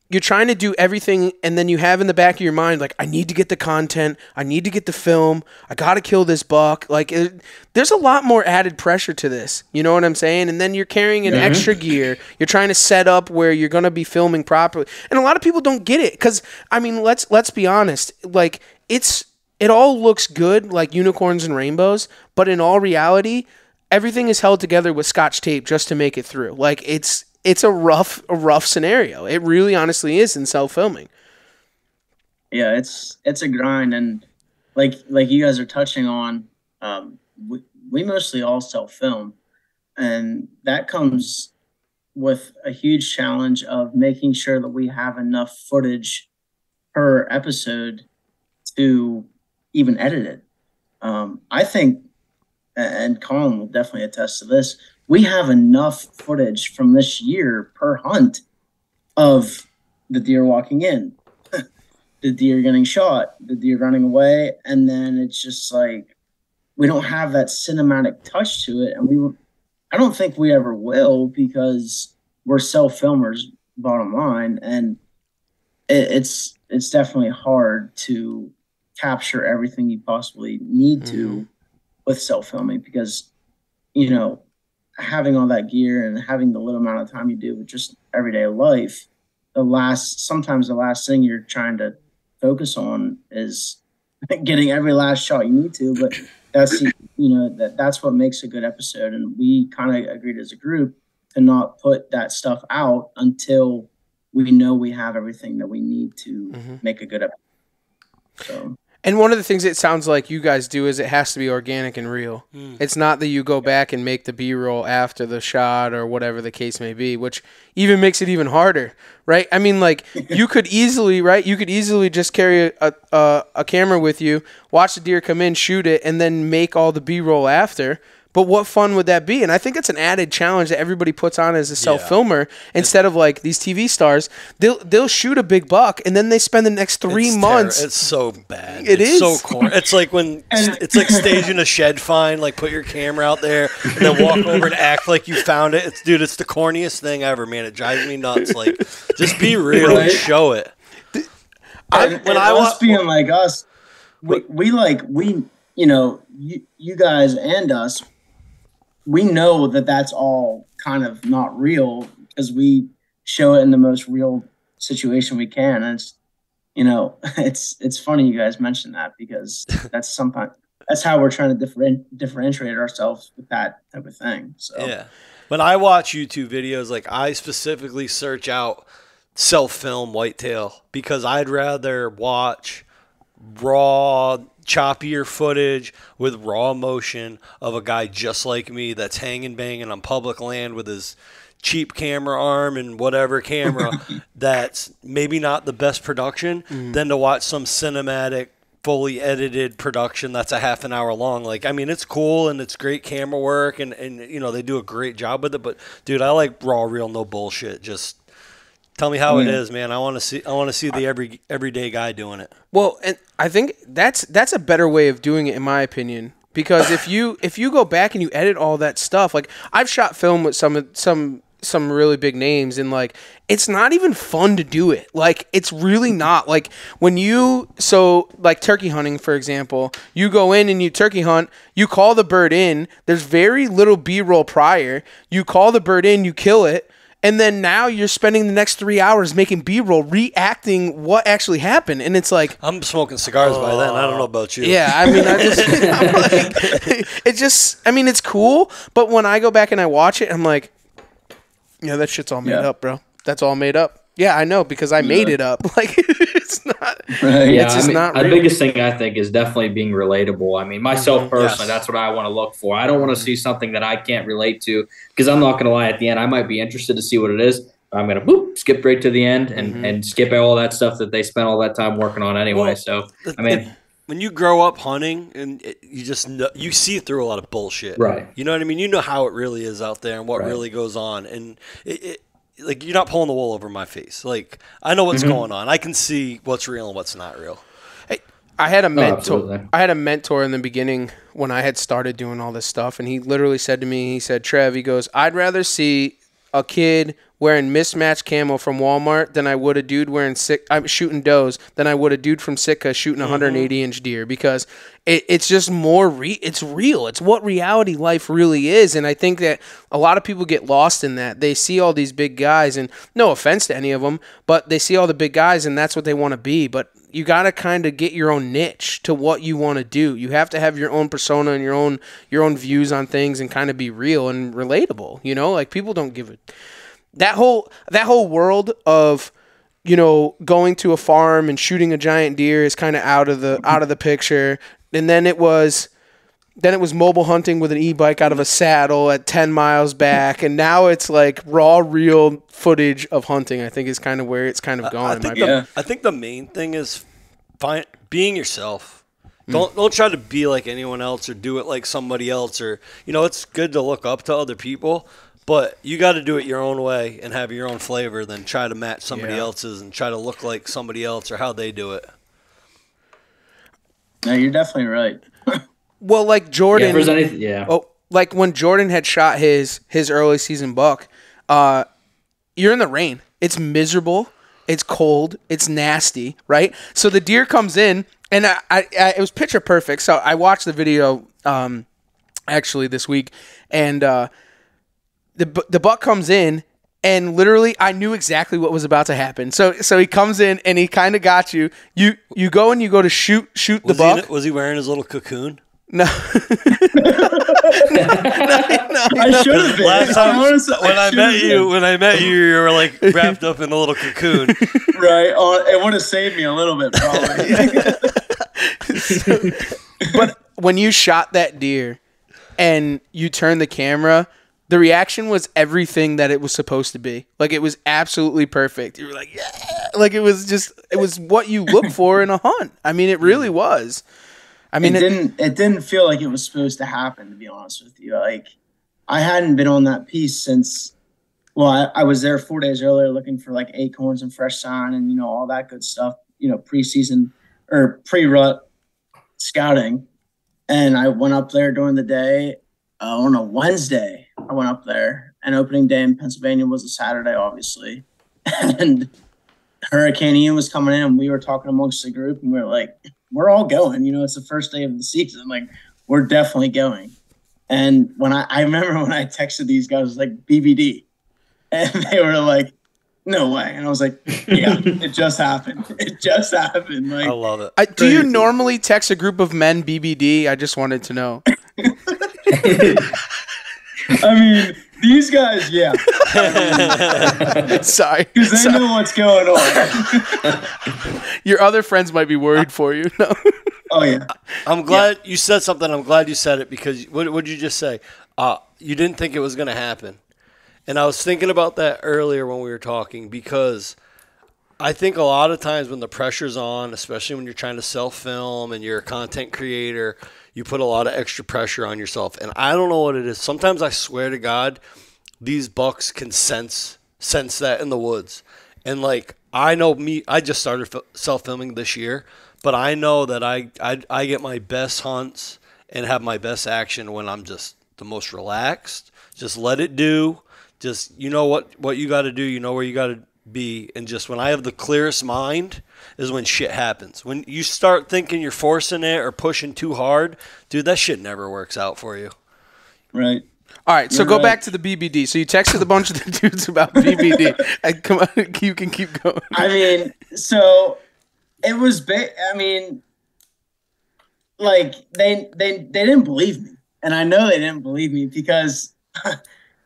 do everything, and then you have in the back of your mind, like, I need to get the content. I need to get the film. I got to kill this buck. Like, there's a lot more added pressure to this. You know what I'm saying? And then you're carrying an extra gear. You're trying to set up where you're going to be filming properly. And a lot of people don't get it because, I mean, let's be honest. Like, it all looks good, like unicorns and rainbows, but in all reality, everything is held together with Scotch tape just to make it through. Like it's a rough scenario. It really honestly is in self-filming. Yeah, it's a grind, and like you guys are touching on, we mostly all self-film, and that comes with a huge challenge of making sure that we have enough footage per episode to even edit it. I think, and Colin will definitely attest to this, we have enough footage from this year per hunt of the deer walking in, the deer getting shot, the deer running away, and then it's just like we don't have that cinematic touch to it, and I don't think we ever will, because we're self-filmers, bottom line, and it's definitely hard to capture everything you possibly need to with self-filming, because having all that gear and having the little amount of time you do with just everyday life, sometimes the last thing you're trying to focus on is getting every last shot you need to, but that's what makes a good episode. And we kind of agreed as a group to not put that stuff out until we know we have everything that we need to make a good episode. So. And one of the things it sounds like you guys do is it has to be organic and real. It's not that you go back and make the B-roll after the shot or whatever the case may be, which even makes it even harder, right? I mean, like, you could easily, right? You could easily just carry a camera with you, watch the deer come in, shoot it, and then make all the B-roll after. But what fun would that be? And I think it's an added challenge that everybody puts on as a self-filmer. Instead of like these TV stars, they'll shoot a big buck and then they spend the next 3 months. It's so bad. It's so corny. It's like it's like staging a shed find. Like put your camera out there and then walk over and act like you found it. It's the corniest thing ever, man. It drives me nuts. Like just be real and show it. Being like us, you guys and us. We know that that's all kind of not real because we show it in the most real situation we can. And it's funny you guys mentioned that, because that's how we're trying to differentiate ourselves with that type of thing. So yeah, when I watch YouTube videos, like I specifically search out self-film whitetail because I'd rather watch raw, choppier footage with raw motion of a guy just like me that's hanging banging on public land with his cheap camera arm and whatever camera that's maybe not the best production than to watch some cinematic, fully edited production that's a half an hour long. Like, I mean, it's cool and it's great camera work and they do a great job with it, but dude, I like raw, real, no bullshit. Just tell me how it is, man. I want to see the everyday guy doing it. Well, and I think that's a better way of doing it, in my opinion. Because if you go back and you edit all that stuff, like I've shot film with some really big names, and like it's not even fun to do it. Like it's really not. Like like turkey hunting, for example, you go in and you turkey hunt, you call the bird in. There's very little B-roll prior. You call the bird in, you kill it. And then now you're spending the next 3 hours making B-roll, reacting what actually happened, and it's like I'm smoking cigars by then. I don't know about you. Yeah, I mean, it's cool. But when I go back and I watch it, I'm like, that shit's all made up, bro. That's all made up. Yeah, I know, because I made it up. Like it's not. Right. Yeah, it's just not the real. biggest thing I think is definitely being relatable. I mean, myself personally, that's what I want to look for. I don't want to see something that I can't relate to, because I'm not going to lie. At the end, I might be interested to see what it is. I'm going to skip right to the end and skip all that stuff that they spent all that time working on anyway. So I mean, when you grow up hunting and you just know, you see through a lot of bullshit, right? You know what I mean? You know how it really is out there and what really goes on, and like you're not pulling the wool over my face. Like I know what's going on. I can see what's real and what's not real. I had a mentor. I had a mentor in the beginning when I had started doing all this stuff, and he literally said to me, he said, "Trev, he goes, I'd rather see a kid wearing mismatched camo from Walmart than I would a dude wearing shooting does than I would a dude from Sitka shooting 180-inch deer, because it's just more it's real. It's what reality life really is, and I think that a lot of people get lost in that. They see all these big guys, and no offense to any of them, but they see all the big guys, and that's what they want to be. But you gotta kind of get your own niche to what you want to do. You have to have your own persona and your own views on things and kind of be real and relatable. You know, like people don't give it that whole world of, you know, going to a farm and shooting a giant deer is kind of out of the picture. And then it was mobile hunting with an e-bike out of a saddle at 10 miles back, and now it's like raw, real footage of hunting. I think is kind of where it's kind of going. I think the main thing is being yourself. Don't try to be like anyone else or do it like somebody else. Or, you know, it's good to look up to other people, but you got to do it your own way and have your own flavor than try to match somebody else's and try to look like somebody else or how they do it. No, you're definitely right. Well, like Jordan, like when Jordan had shot his early season buck, you're in the rain. It's miserable. It's cold. It's nasty, right? So the deer comes in, and it was picture perfect. So I watched the video actually this week, and the buck comes in, and literally I knew exactly what was about to happen. So he comes in, and he kind of got you. You go and you go to shoot the buck. Was he wearing his little cocoon? No. I should have been. Last time when I met you, you were like wrapped up in a little cocoon. Right. It would have saved me a little bit, probably. But when you shot that deer and you turned the camera, the reaction was everything that it was supposed to be. Like, it was absolutely perfect. You were like, yeah. Like, it was what you look for in a hunt. I mean, it really was. I mean, it didn't feel like it was supposed to happen, to be honest with you. Like, I hadn't been on that piece since, well, I was there 4 days earlier looking for like acorns and fresh sign and, you know, all that good stuff, you know, preseason or pre-rut scouting. And I went up there during the day on a Wednesday. I went up there, and opening day in Pennsylvania was a Saturday, obviously. And Hurricane Ian was coming in, and we were talking amongst the group, and we were like, we're all going. You know, it's the first day of the season. Like, we're definitely going. And when I remember when I texted these guys, it was like BBD. And they were like, no way. And I was like, yeah, it just happened. It just happened. Like, I love it. Do you normally text a group of men BBD? I just wanted to know. I mean, these guys, yeah. Sorry. Because they know what's going on. Your other friends might be worried for you. No. Oh, yeah. I'm glad you said something. I'm glad you said it because what did you just say? You didn't think it was going to happen. And I was thinking about that earlier when we were talking because I think a lot of times when the pressure's on, especially when you're trying to self-film and you're a content creator, you put a lot of extra pressure on yourself. And I don't know what it is. Sometimes I swear to God, these bucks can sense that in the woods. And like, I know I just started self-filming this year, but I know that I get my best hunts and have my best action when I'm just the most relaxed. Just let it do. Just, you know what you got to do. You know where you got to be. And just when I have the clearest mind is when shit happens. When you start thinking you're forcing it or pushing too hard, dude, that shit never works out for you. Right. All right, so go back to the BBD. So you texted a bunch of the dudes about BBD. Come on, you can keep going. I mean, so it was I mean, like they didn't believe me, and I know they didn't believe me because, I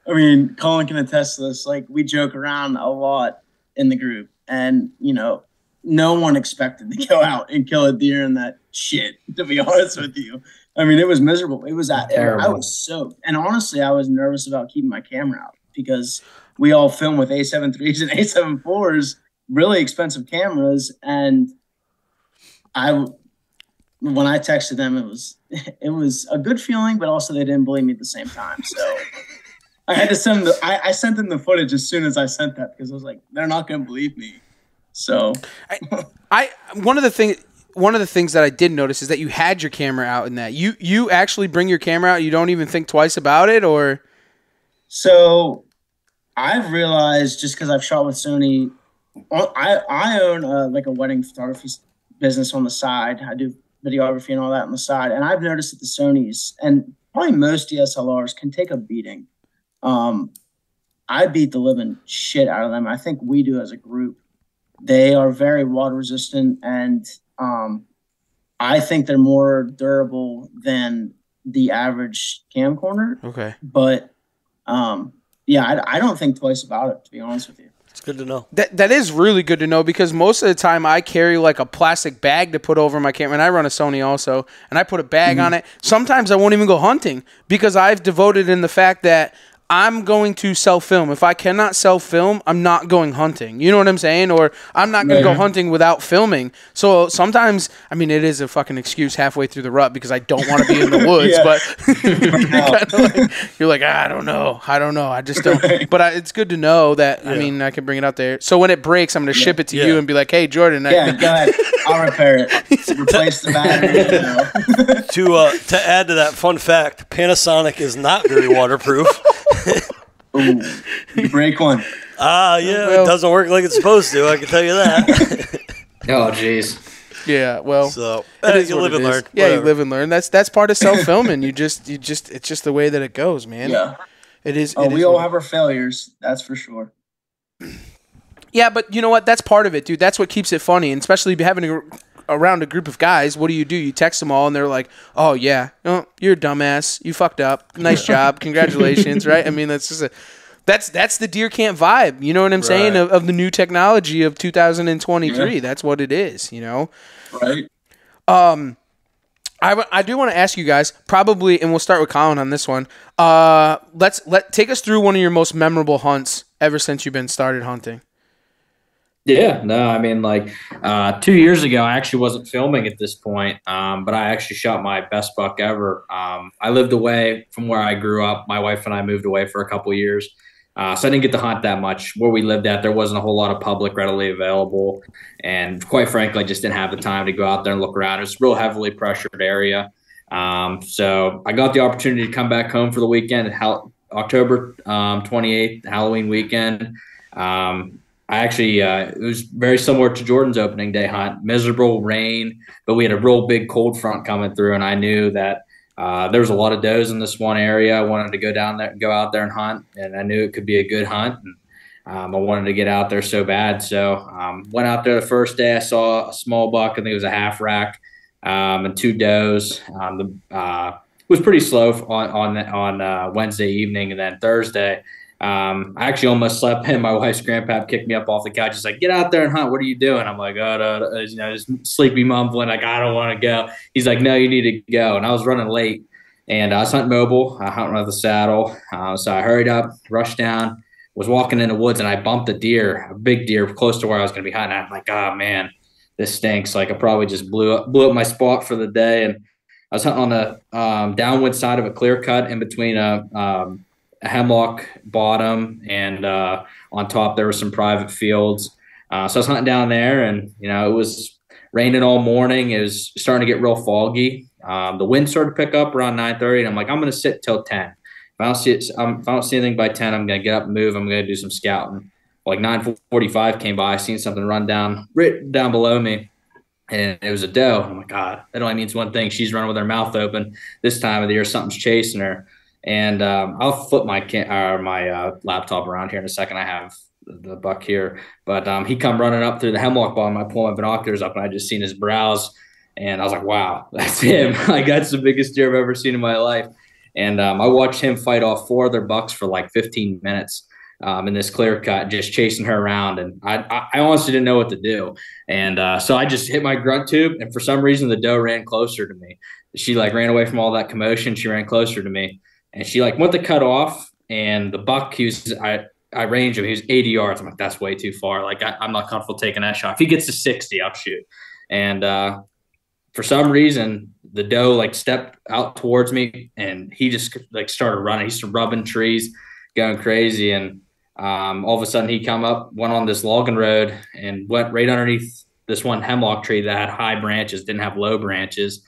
mean, Colin can attest to this. Like, we joke around a lot in the group, and you know, no one expected to go out and kill a deer in that shit. To be honest with you. I mean, it was miserable. It was terrible. I was soaked. And honestly, I was nervous about keeping my camera out because we all film with A7 IIIs and A7 IVs, really expensive cameras. And when I texted them, it was a good feeling, but also they didn't believe me at the same time. So I had to send I sent them the footage as soon as I sent that because I was like, they're not going to believe me. So one of the things that I did notice is that you had your camera out in that. You actually bring your camera out. You don't even think twice about it, or? So I've realized just because I've shot with Sony, I own like a wedding photography business on the side. I do videography and all that on the side. And I've noticed that the Sonys and probably most DSLRs can take a beating. I beat the living shit out of them. I think we do as a group. They are very water resistant, and I think they're more durable than the average cam corner. Okay. But yeah, I don't think twice about it, to be honest with you. It's good to know. That is really good to know, because most of the time I carry like a plastic bag to put over my camera, and I run a Sony also, and I put a bag on it. Sometimes I won't even go hunting because I've devoted in the fact that I'm going to self-film. If I cannot self-film, I'm not going hunting. You know what I'm saying? Or I'm not going to go hunting without filming. So sometimes, I mean, it is a fucking excuse halfway through the rut because I don't want to be in the woods. But you're like, I don't know. I just don't. But it's good to know that, I mean, I can bring it out there. So when it breaks, I'm going to ship it to you and be like, hey, Jordan. Go ahead. I'll repair it. Replace the battery. To add to that fun fact, Panasonic is not very waterproof. Ooh, you break one. Yeah, it doesn't work like it's supposed to. I can tell you that. Oh, jeez. Yeah, well, So you live and learn. Yeah, Whatever. you live and learn. That's part of self-filming. It's just the way that it goes, man. Yeah. It is. Oh, we all have our failures. That's for sure. Yeah, but you know what? That's part of it, dude. That's what keeps it funny, and especially having around a group of guys. What do? You text them all, and they're like, "Oh yeah, you're a dumbass. You fucked up. Nice job. Congratulations." Right? I mean, that's just that's the deer camp vibe. You know what I'm saying? Of the new technology of 2023. Yeah. That's what it is. You know. Right. I do want to ask you guys probably, and we'll start with Colin on this one. Take us through one of your most memorable hunts ever since you've been started hunting. Yeah, no, I mean, like 2 years ago, I actually wasn't filming at this point, but I actually shot my best buck ever. I lived away from where I grew up. My wife and I moved away for a couple of years, so I didn't get to hunt that much. Where we lived at, there wasn't a whole lot of public readily available, and quite frankly, I just didn't have the time to go out there and look around. It was a real heavily pressured area, so I got the opportunity to come back home for the weekend, October 28th, Halloween weekend. I actually, it was very similar to Jordan's opening day hunt. Miserable rain, but we had a real big cold front coming through, and I knew that there was a lot of does in this one area. I wanted to go out there and hunt, and I knew it could be a good hunt. And I wanted to get out there so bad. So went out there the first day. I saw a small buck. I think it was a half rack, and 2 does. It was pretty slow on Wednesday evening, and then Thursday. I actually almost slept in. My wife's grandpa kicked me up off the couch. He's like, "Get out there and hunt. What are you doing?" I'm like, just sleepy mumbling, like, I don't want to go. He's like, "No, you need to go." And I was running late, and I was hunting mobile. I hunting with a saddle. So I hurried up, rushed down, was walking in the woods, and I bumped a big deer, close to where I was going to be hunting. I'm like, "Oh man, this stinks." Like, I probably just blew up my spot for the day. And I was hunting on the downwind side of a clear cut in between a hemlock bottom, and on top there were some private fields. So I was hunting down there, and it was raining all morning. It was starting to get real foggy. The wind started to pick up around 9:30, and I'm like, I'm going to sit till 10. If I don't see anything by 10, I'm going to get up and move. I'm going to do some scouting. Like 9:45 came by, I seen something run right down below me, and it was a doe. I'm like, God, that only means one thing. She's running with her mouth open. This time of the year, something's chasing her. And I'll flip my laptop around here in a second. I have the buck here, but he come running up through the hemlock bottom. I pull my binoculars up, and I just seen his brows, and I was like, "Wow, that's him!" Like, that's the biggest deer I've ever seen in my life. And I watched him fight off 4 other bucks for like 15 minutes in this clear cut, just chasing her around. And I honestly didn't know what to do. And so I just hit my grunt tube, and for some reason the doe ran closer to me. She like ran away from all that commotion. She ran closer to me. And she like went to cut off, and the buck, I ranged him. He was 80 yards. I'm like, that's way too far. Like, I'm not comfortable taking that shot. If he gets to 60, I'll shoot. And for some reason, the doe like stepped out towards me, and he just like started running. He's rubbing trees, going crazy. And all of a sudden he come up, went on this logging road, and went right underneath this one hemlock tree that had high branches, didn't have low branches.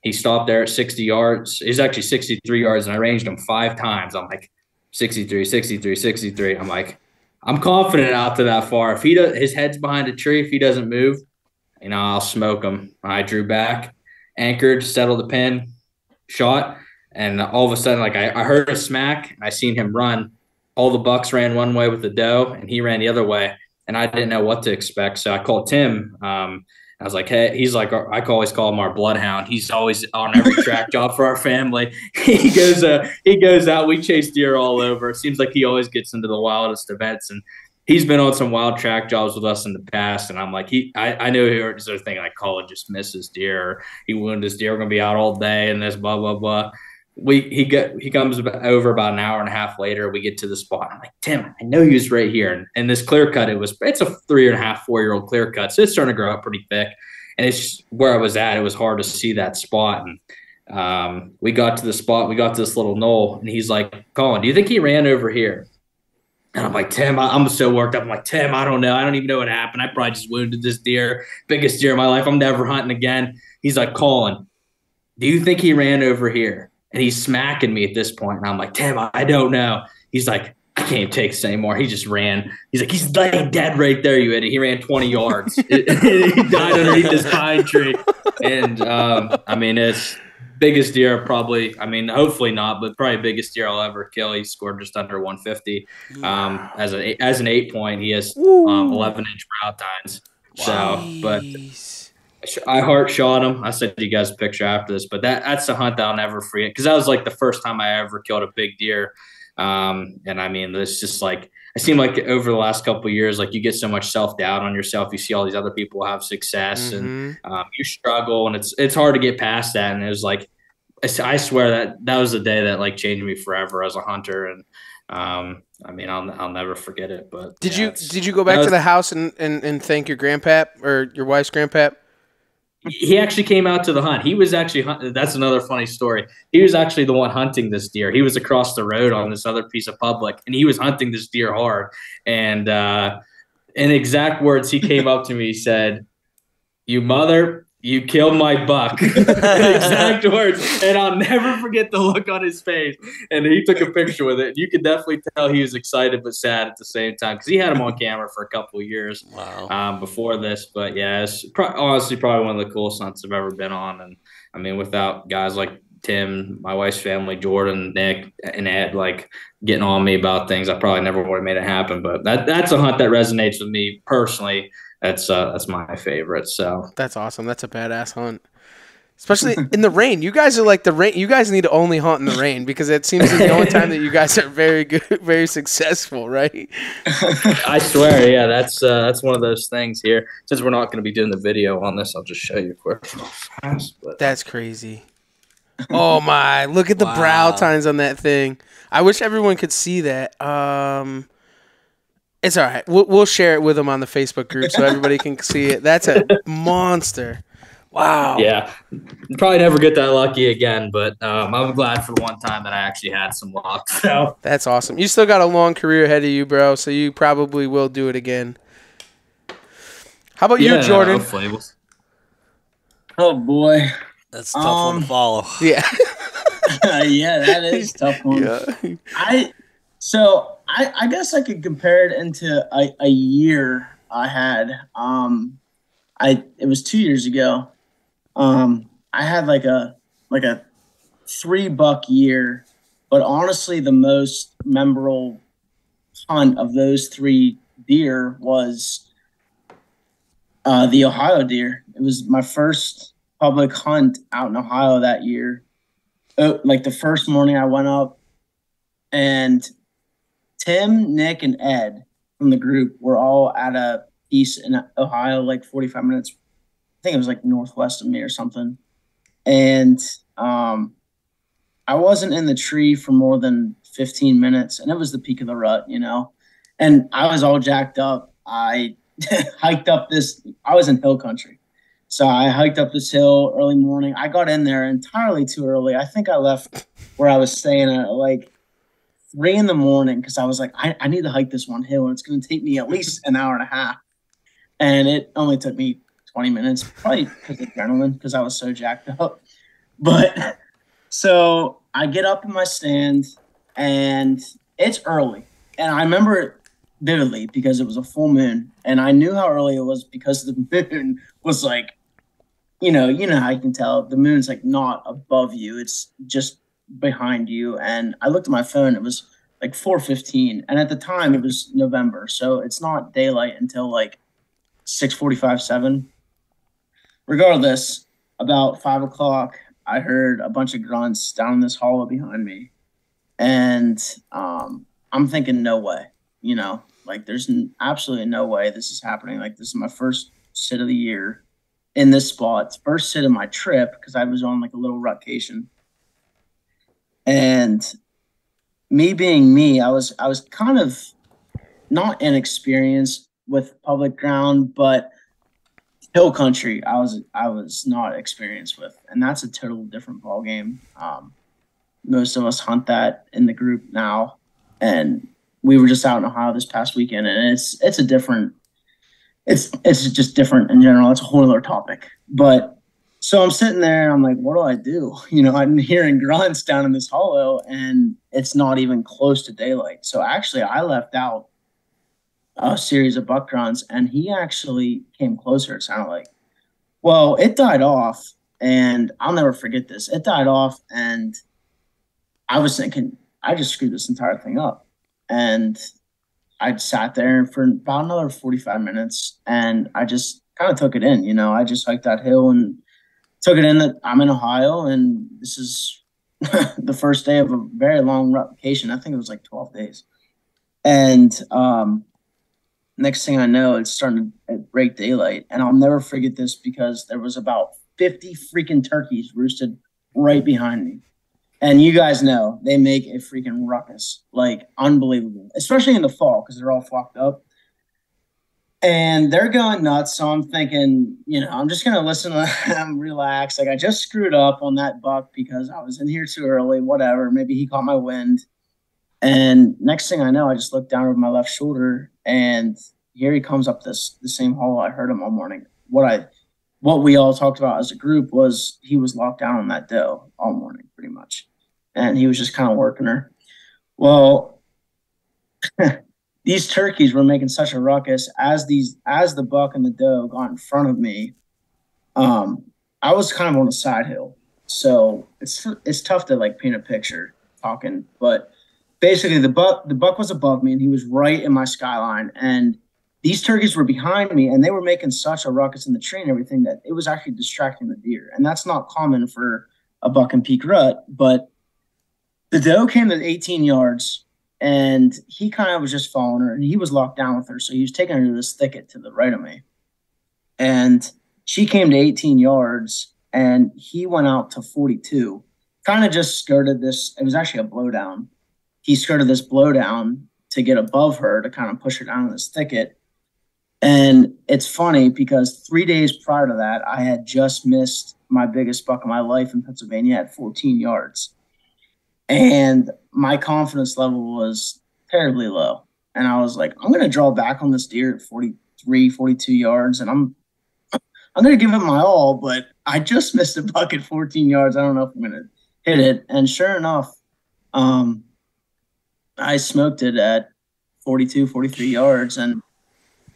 He stopped there at 60 yards. He's actually 63 yards, and I ranged him 5 times. I'm like, 63, 63, 63. I'm like, I'm confident out to that far. If his head's behind a tree, if he doesn't move, I'll smoke him. I drew back, anchored, settled the pin, shot, and all of a sudden, like, I heard a smack. I seen him run. All the bucks ran one way with the doe, and he ran the other way. and I didn't know what to expect. So I called Tim. I was like, hey, he's like, I always call him our bloodhound. He's always on every track job for our family. He goes out. We chase deer all over. It seems like he always gets into the wildest events, and he's been on some wild track jobs with us in the past. And I'm like, I know he's thinking like, Colin just misses deer. Or he wounded his deer. We're gonna be out all day and this blah blah blah. He comes over about an hour and a half later. We get to the spot. I'm like, Tim, I know he was right here. And this clear cut, it's a 3.5, 4-year-old clear cut. So it's starting to grow up pretty thick. And it's just where I was at. It was hard to see that spot. And we got to the spot. We got to this little knoll. And he's like, Colin, do you think he ran over here? And I'm like, Tim, I'm so worked up. I'm like, Tim, I don't know. I don't even know what happened. I probably just wounded this deer. Biggest deer of my life. I'm never hunting again. He's like, Colin, do you think he ran over here? And he's smacking me at this point. And I'm like, Tim, I don't know. He's like, I can't take this anymore. He just ran. He's like, he's laying dead right there, you idiot. He ran 20 yards. He died underneath this pine tree. And, I mean, it's biggest deer probably, I mean, hopefully not, but probably biggest deer I'll ever kill. He scored just under 150. As an 8-point, he has 11-inch brow tines. So, but I heart shot him. I sent you guys a picture after this, but that's a hunt that I'll never forget because that was like the first time I ever killed a big deer. And I mean, it's just like it seemed like over the last couple of years, like you get so much self-doubt on yourself. You see all these other people have success, and you struggle, and it's hard to get past that. And it was like I swear that was the day that like changed me forever as a hunter. And I mean, I'll never forget it. But did you go back to the house and thank your grandpap or your wife's grandpap? He actually came out to the hunt. He was actually that's another funny story. He was actually the one hunting this deer. He was across the road on this other piece of public, and he was hunting this deer hard. And in exact words, he came up to me. He said, "You mother, you killed my buck." In exact words. And I'll never forget the look on his face. And he took a picture with it. You could definitely tell he was excited but sad at the same time because he had him on camera for a couple of years before this. But yeah, it's honestly probably one of the coolest hunts I've ever been on. And I mean, without guys like Tim, my wife's family, Jordan, Nick, and Ed, like getting on me about things, I probably never would have made it happen. But that's a hunt that resonates with me personally. That's my favorite. So that's awesome. That's a badass hunt, especially in the rain. You guys are like the rain. You guys need to only hunt in the rain because it seems like the only time that you guys are very good, very successful, right? I swear, yeah. That's one of those things here. Since we're not going to be doing the video on this, I'll just show you quick. That's crazy. Oh my! Look at the brow tines on that thing. I wish everyone could see that. It's all right. We'll share it with them on the Facebook group so everybody can see it. That's a monster. Wow. Yeah. Probably never get that lucky again, but I'm glad for the one time that I actually had some luck. So that's awesome. You still got a long career ahead of you, bro, so you probably will do it again. How about you, Jordan? Hopefully. Oh, boy. That's a tough one to follow. Yeah. Yeah, that is a tough one. Yeah. I guess I could compare it into a year I had. It was 2 years ago. I had like a 3-buck year, but honestly, the most memorable hunt of those 3 deer was the Ohio deer. It was my first public hunt out in Ohio that year. Like the first morning I went up, and Tim, Nick, and Ed from the group were all at a piece in Ohio, like 45 minutes. I think it was like northwest of me or something. And I wasn't in the tree for more than 15 minutes, and it was the peak of the rut, you know. And I was all jacked up. I hiked up I was in hill country. So I hiked up this hill early morning. I got in there entirely too early. I think I left where I was staying at like 3 in the morning because I was like, I need to hike this one hill, and it's going to take me at least an hour and a half. And it only took me 20 minutes, probably because of adrenaline, because I was so jacked up. But so I get up in my stand, and it's early. And I remember it vividly because it was a full moon. And I knew how early it was because the moon was like, you know how you can tell the moon's like not above you. It's just behind you. And I looked at my phone. It was like 4:15, and at the time it was November, so it's not daylight until like 6:45, 7. Regardless, about 5 o'clock, I heard a bunch of grunts down in this hollow behind me, and I'm thinking, no way, like there's absolutely no way this is happening. Like this is my first sit of the year in this spot. It's first sit of my trip because I was on like a little rutcation, and me being me, I was kind of not inexperienced with public ground, but hill country I was not experienced with, and that's a total different ball game. Most of us hunt that in the group now, and we were just out in Ohio this past weekend, and it's a different. It's just different in general. It's a whole other topic. But so I'm sitting there and I'm like, what do I do? I'm hearing grunts down in this hollow and it's not even close to daylight. So actually I left out a series of buck grunts and he actually came closer, it sounded like. Well, it died off and I'll never forget this. It died off and I was thinking, I just screwed this entire thing up. And I sat there for about another 45 minutes and I just kind of took it in. I just hiked that hill and took it in that I'm in Ohio and this is the first day of a very long vacation. I think it was like 12 days. And next thing I know, it's starting to break daylight. And I'll never forget this because there was about 50 freaking turkeys roosted right behind me. And you guys know they make a freaking ruckus, like unbelievable, especially in the fall because they're all flocked up. And they're going nuts. So I'm thinking, I'm just going to listen to them, relax. Like I just screwed up on that buck because I was in here too early, whatever. Maybe he caught my wind. And next thing I know, I just looked down over my left shoulder and here he comes up the same hole I heard him all morning. What we all talked about as a group was he was locked down on that doe all morning pretty much. And he was just kind of working her. Well, these turkeys were making such a ruckus as the buck and the doe got in front of me. I was kind of on a side hill, so it's tough to like paint a picture talking. But basically, the buck was above me, and he was right in my skyline. And these turkeys were behind me, and they were making such a ruckus in the tree and everything that it was actually distracting the deer. And that's not common for a buck and peak rut, but the doe came to 18 yards, and he kind of was just following her, and he was locked down with her, so he was taking her to this thicket to the right of me. And she came to 18 yards, and he went out to 42, kind of just skirted this. It was actually a blowdown. He skirted this blowdown to get above her to kind of push her down in this thicket. And it's funny because 3 days prior to that, I had just missed my biggest buck of my life in Pennsylvania at 14 yards. And my confidence level was terribly low. And I was like, I'm going to draw back on this deer at 43, 42 yards. And I'm going to give it my all, but I just missed a buck at 14 yards. I don't know if I'm going to hit it. And sure enough, I smoked it at 42, 43 yards. And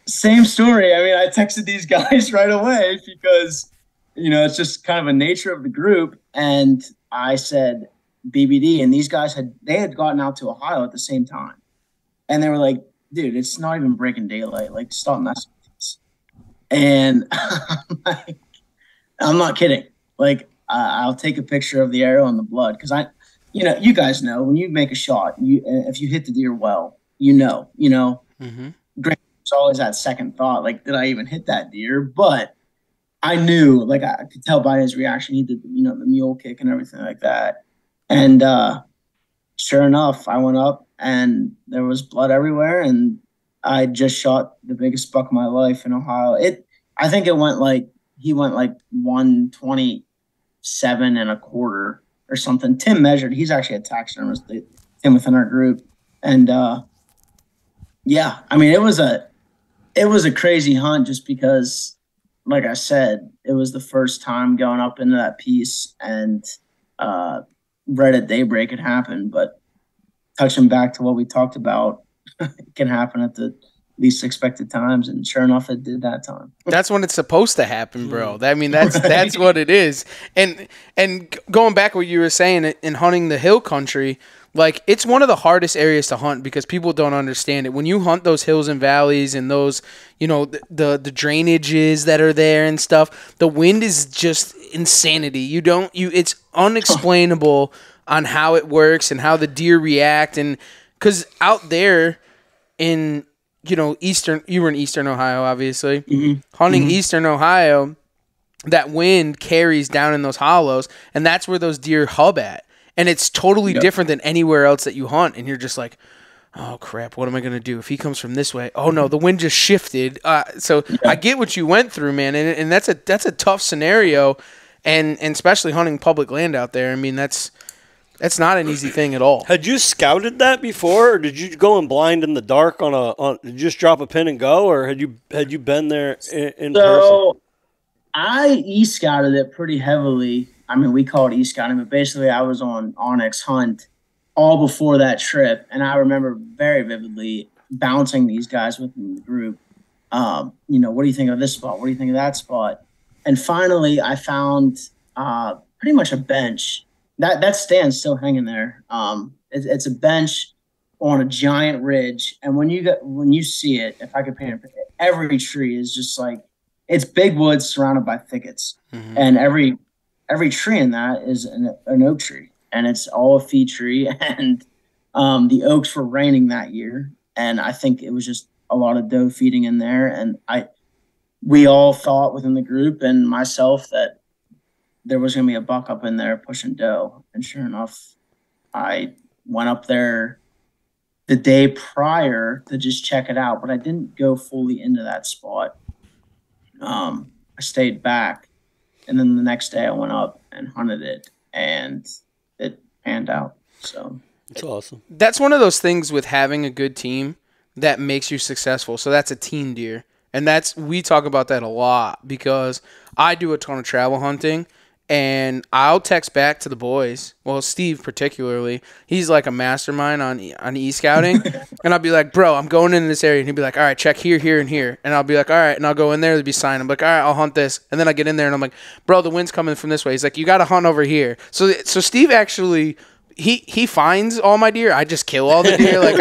same story. I mean, I texted these guys right away because, it's just kind of a nature of the group. And I said, BBD, and these guys had gotten out to Ohio at the same time, and they were like, dude, it's not even breaking daylight, like stop messing with this. And I'm not kidding, like I'll take a picture of the arrow and the blood because you guys know when you make a shot, if you hit the deer well, mm-hmm. Great, it's always that second thought, like did I even hit that deer? But I knew, like I could tell by his reaction, he did the mule kick and everything like that. And sure enough, I went up and there was blood everywhere. And I just shot the biggest buck of my life in Ohio. I think he went like 127 and a quarter or something. Tim measured. He's actually a taxidermist, Tim within our group. And yeah, I mean, it was a crazy hunt just because, like I said, it was the first time going up into that piece and right at daybreak it happened. But touching back to what we talked about, it can happen at the least expected times, and sure enough it did that time. That's when it's supposed to happen, bro. I mean, that's what it is. And going back what you were saying in hunting the hill country, Like, it's one of the hardest areas to hunt because people don't understand it. When you hunt those hills and valleys and those, the drainages that are there and stuff, the wind is just insanity. It's unexplainable on how it works and how the deer react. And because out there in, you were in Eastern Ohio, obviously, hunting Eastern Ohio, that wind carries down in those hollows, and that's where those deer hub at. And it's totally different than anywhere else that you hunt. And you're just like, oh, crap, what am I going to do? If he comes from this way, oh, no, the wind just shifted. So I get what you went through, man. And that's a tough scenario. And especially hunting public land out there. I mean, that's not an easy thing at all. Had you scouted that before, or did you go in blind in the dark did you just drop a pin and go, or had you been there in person? I e-scouted it pretty heavily. I mean, we call it e-scouting, but basically I was on Onyx Hunt all before that trip, and I remember very vividly bouncing these guys within the group. What do you think of this spot? What do you think of that spot? And finally, I found pretty much a bench. That stand's still hanging there. It's a bench on a giant ridge, and when you see it, if I could paint it, every tree is just like, it's big woods surrounded by thickets, and every tree in that is an oak tree, and it's all a feed tree. And the oaks were raining that year, and I think it was just a lot of doe feeding in there. And we all thought within the group and myself that there was going to be a buck up in there pushing doe. And sure enough, I went up there the day prior to just check it out, but I didn't go fully into that spot. I stayed back, and then the next day I went up and hunted it, and it panned out. So it's awesome. That's one of those things with having a good team that makes you successful. So that's a team deer. And we talk about that a lot because I do a ton of travel hunting, and I'll text back to the boys. Well, Steve particularly, he's like a mastermind on e-scouting. And I'll be like, bro, I'm going into this area. And he'll be like, all right, check here, here, and here. And I'll be like, all right. And I'll go in there. There'll be sign. I'm like, all right, I'll hunt this. And then I get in there and I'm like, bro, the wind's coming from this way. He's like, you got to hunt over here. So Steve actually, he finds all my deer. I just kill all the deer. Like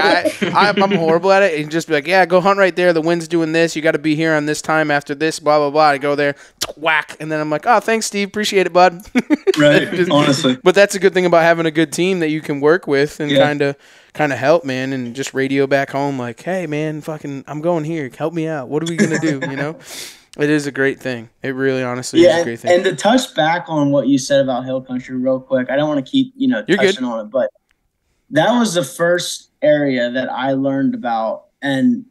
I'm horrible at it. And just be like, yeah, go hunt right there. The wind's doing this. You got to be here on this time after this, blah, blah, blah. I go there, whack. And then I'm like, oh, thanks, Steve. Appreciate it, bud. Right. Honestly. But that's a good thing about having a good team that you can work with and kind of help, man, and just radio back home like, hey, man, I'm going here. Help me out. What are we going to do? It is a great thing. It really, honestly is a great thing. And to touch back on what you said about hill country real quick, I don't want to keep, touching on it, but that was the first area that I learned about. And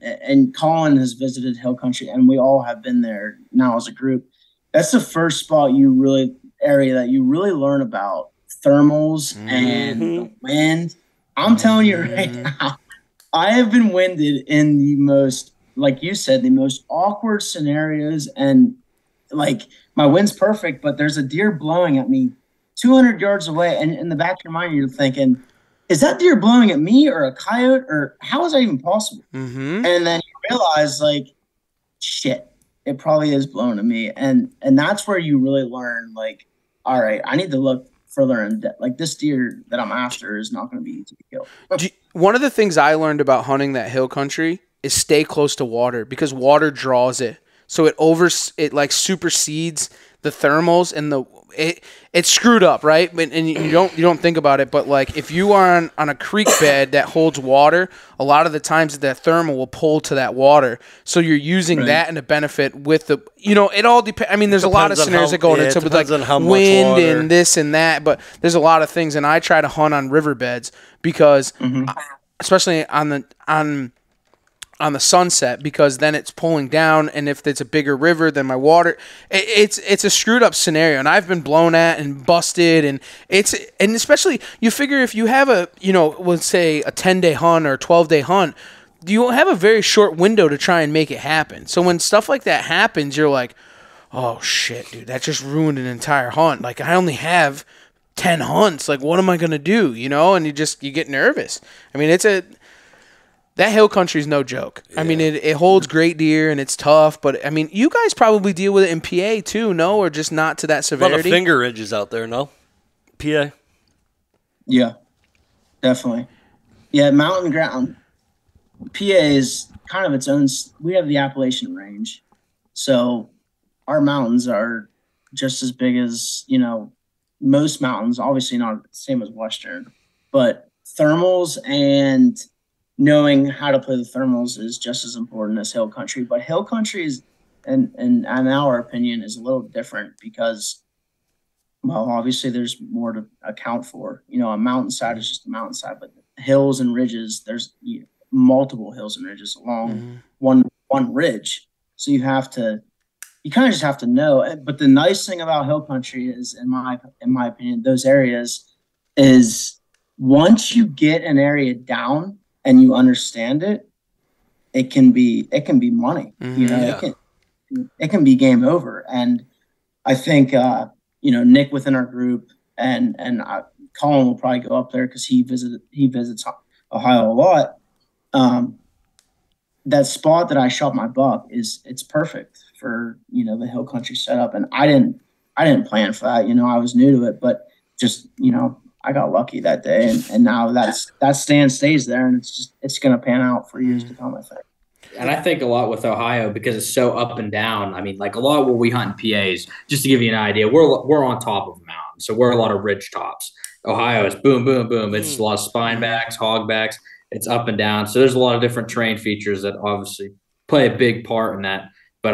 Colin has visited hill country, and we all have been there now as a group. That's the first area that you really learn about thermals and the wind. I'm telling you right now, I have been winded in the most, like you said, the most awkward scenarios, and like my wind's perfect, but there's a deer blowing at me 200 yards away, and in the back of your mind you're thinking, is that deer blowing at me or a coyote, or how is that even possible? And then you realize, like, shit, it probably is blowing at me, and that's where you really learn, like, all right, I need to look further in depth. Like, this deer that I'm after is not going to be easy to kill. One of the things I learned about hunting that hill country is stay close to water, because water draws it. So it like supersedes the thermals, and it's screwed up, right? And you don't think about it, but like if you are on a creek bed that holds water, a lot of the times that thermal will pull to that water. So you're using that in a benefit with the, it all depends. I mean, there's a lot of scenarios that go into with like wind and this and that, but there's a lot of things. And I try to hunt on riverbeds because, especially on the sunset, because then it's pulling down, and if it's a bigger river than my water, it's a screwed up scenario, and I've been blown at and busted, and especially you figure if you have let's say a 10-day hunt or a 12-day hunt, you have a very short window to try and make it happen. So when stuff like that happens, you're like, oh shit, dude, that just ruined an entire hunt. Like, I only have 10 hunts. Like, what am I gonna do? And you get nervous. I mean, that hill country is no joke. Yeah. I mean, it holds great deer, and it's tough. But, I mean, you guys probably deal with it in PA too, no? Or just not to that severity? A lot of finger ridges out there, no? PA? Yeah. Definitely. Yeah, mountain ground. PA is kind of its own. We have the Appalachian Range, so our mountains are just as big as most mountains. Obviously, not the same as Western, but thermals and knowing how to play the thermals is just as important as hill country. But hill country is, in our opinion, is a little different because, well, obviously there's more to account for. A mountainside is just a mountainside, but hills and ridges, there's multiple hills and ridges along one ridge. So you kind of just have to know. But the nice thing about hill country is, in my opinion, those areas is once you get an area down and you understand it, it can be money. It can be game over. And I think Nick within our group and Colin will probably go up there because he visits Ohio a lot. That spot that I shot my buck it's perfect for the hill country setup, and I didn't plan for that. I was new to it, but just I got lucky that day, and now that stand stays there, and it's gonna pan out for years to come, I think. And I think a lot with Ohio because it's so up and down. I mean, like a lot where we hunt in PAs, just to give you an idea, we're on top of a mountain, so we're a lot of ridge tops. Ohio is boom, boom, boom. It's a lot of spine backs, hog backs. It's up and down. So there's a lot of different terrain features that obviously play a big part in that. But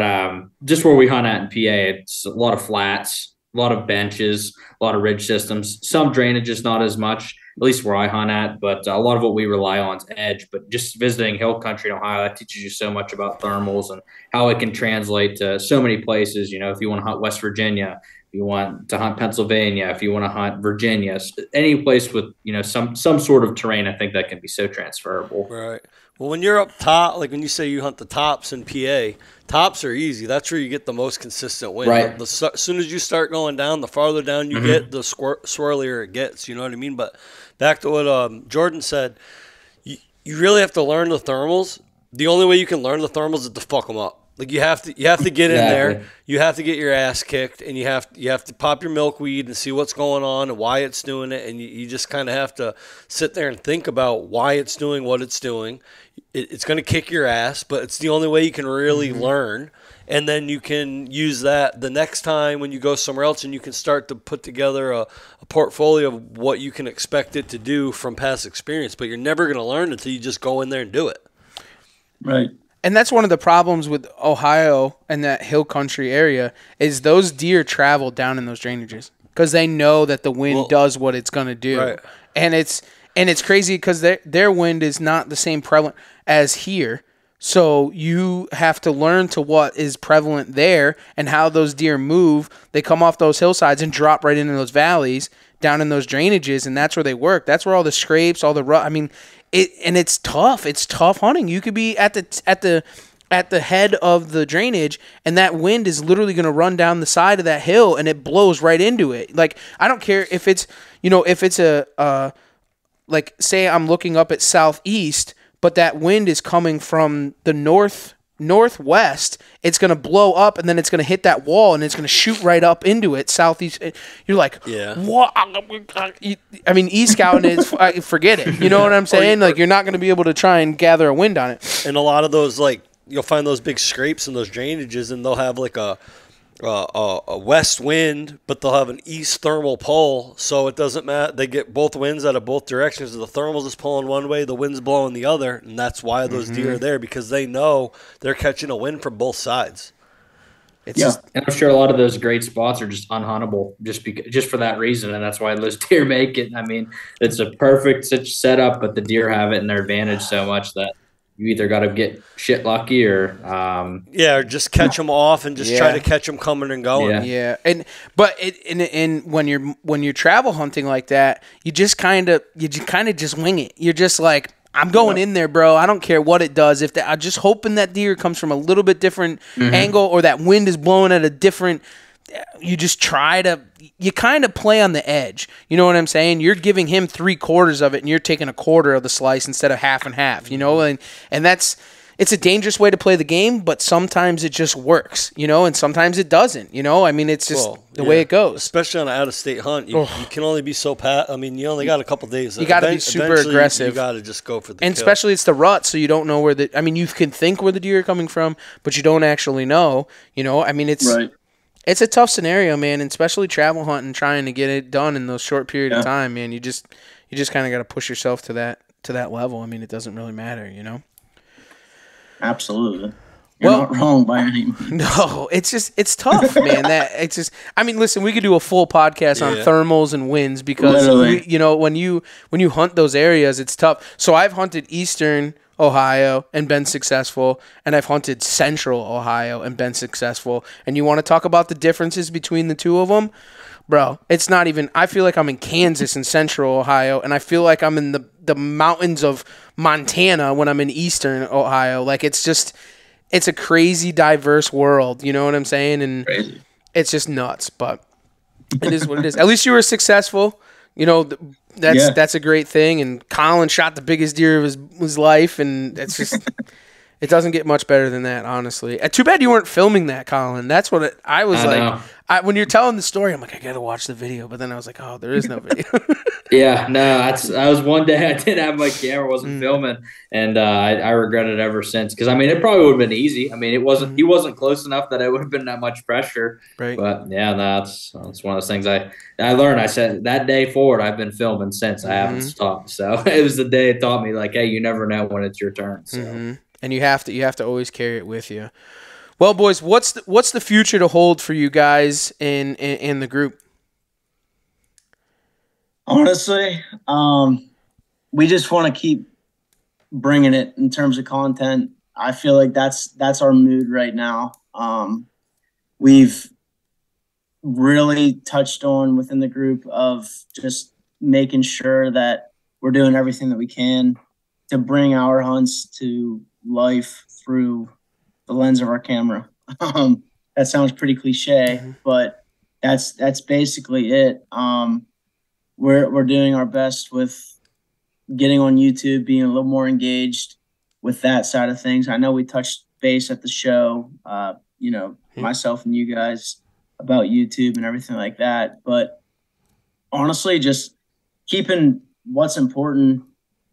just where we hunt at in PA, it's a lot of flats, a lot of benches, a lot of ridge systems, some drainages, not as much, at least where I hunt at. But a lot of what we rely on is edge. But just visiting hill country in Ohio, that teaches you so much about thermals and how it can translate to so many places. If you want to hunt West Virginia, if you want to hunt Pennsylvania, if you want to hunt Virginia, any place with some sort of terrain, I think that can be so transferable. Right. Well, when you're up top, like when you say you hunt the tops in PA, tops are easy. That's where you get the most consistent wind. Right. As soon as you start going down, the farther down you get, the swirlier it gets. You know what I mean? But back to what Jordan said, you really have to learn the thermals. The only way you can learn the thermals is to fuck them up. Like you have to get in there. You have to get your ass kicked, and you have to pop your milkweed and see what's going on and why it's doing it. And you just kind of have to sit there and think about why it's doing what it's doing. It's going to kick your ass, but it's the only way you can really learn. And then you can use that the next time when you go somewhere else, and you can start to put together a portfolio of what you can expect it to do from past experience. But you're never going to learn until you just go in there and do it. Right. And that's one of the problems with Ohio and that hill country area is those deer travel down in those drainages because they know that the wind does what it's going to do. Right. And it's crazy because their wind is not the same prevalent as here. So you have to learn to what is prevalent there and how those deer move. They come off those hillsides and drop right into those valleys down in those drainages, and that's where they work. That's where all the scrapes, all the rut. I mean, it's tough. It's tough hunting. You could be at the head of the drainage, and that wind is literally going to run down the side of that hill, and it blows right into it. Like I don't care if it's if it's like say I'm looking up at southeast, but that wind is coming from the northwest. It's going to blow up, and then it's going to hit that wall, and it's going to shoot right up into it southeast. You're like, what? I mean, e-scouting is forget it. You know what I'm saying? Like you're not going to be able to try and gather a wind on it. And a lot of those, like you'll find those big scrapes in those drainages, and they'll have like a west wind, but they'll have an east thermal pull, so it doesn't matter. They get both winds out of both directions. The thermal's is pulling one way, the wind's blowing the other, and that's why those deer are there, because they know they're catching a wind from both sides. And I'm sure a lot of those great spots are just unhuntable just for that reason, and that's why those deer make it. I mean, it's a perfect setup, but the deer have it in their advantage so much that you either got to get shit lucky or or just catch them off and just try to catch them coming and going. Yeah. And when you're travel hunting like that, you just kind of just wing it. You're just like, I'm going in there, bro. I don't care what it does. I'm just hoping that deer comes from a little bit different angle, or that wind is blowing at a different. You just you kind of play on the edge. You know what I'm saying? You're giving him 3/4 of it, and you're taking 1/4 of the slice instead of half and half. You know, and it's it's a dangerous way to play the game, but sometimes it just works, and sometimes it doesn't, I mean, it's just the way it goes. Especially on an out-of-state hunt, you can only be so I mean, you only got a couple days. You got to be super aggressive. You got to just go for the and kill. Especially it's the rut, so you don't know where you can think where the deer are coming from, but you don't actually know, I mean, it's Right. It's a tough scenario, man, and especially travel hunting, trying to get it done in those short period of time, man. You just kind of got to push yourself to that level. I mean, it doesn't really matter, Absolutely. You're not wrong by any means. No, it's tough, man. I mean, listen, we could do a full podcast on thermals and winds because when you hunt those areas, it's tough. So I've hunted eastern Ohio and been successful, and I've hunted central Ohio and been successful. And you want to talk about the differences between the two of them? Bro, it's not even – I feel like I'm in Kansas in central Ohio, and I feel like I'm in the mountains of Montana when I'm in eastern Ohio. Like, it's just – it's a crazy, diverse world. You know what I'm saying? And Crazy. It's just nuts, but it is what it is. At least you were successful. That's a great thing. And Colin shot the biggest deer of his life, and it's just it doesn't get much better than that, honestly. Too bad you weren't filming that, Colin. That's what I was like. When you're telling the story, I'm like, I gotta watch the video, but then I was like, oh, there is no video. Yeah, no, that was one day I did have my camera, wasn't filming, and I regret it ever since. Because I mean, it probably would have been easy. I mean, he wasn't close enough that it would have been that much pressure. Right. But yeah, no, that's one of those things I learned. I said that day forward, I've been filming since. I haven't stopped. So it was the day it taught me, like, hey, you never know when it's your turn. So. And you have to always carry it with you. Well, boys, what's the future to hold for you guys in the group? Honestly, we just want to keep bringing it in terms of content. I feel like that's our mood right now. We've really touched on within the group of just making sure that we're doing everything that we can to bring our hunts to life through the lens of our camera. That sounds pretty cliche, but that's basically it. We're doing our best with getting on YouTube, being a little more engaged with that side of things. I know we touched base at the show, myself and you guys about YouTube and everything like that. But honestly, just keeping what's important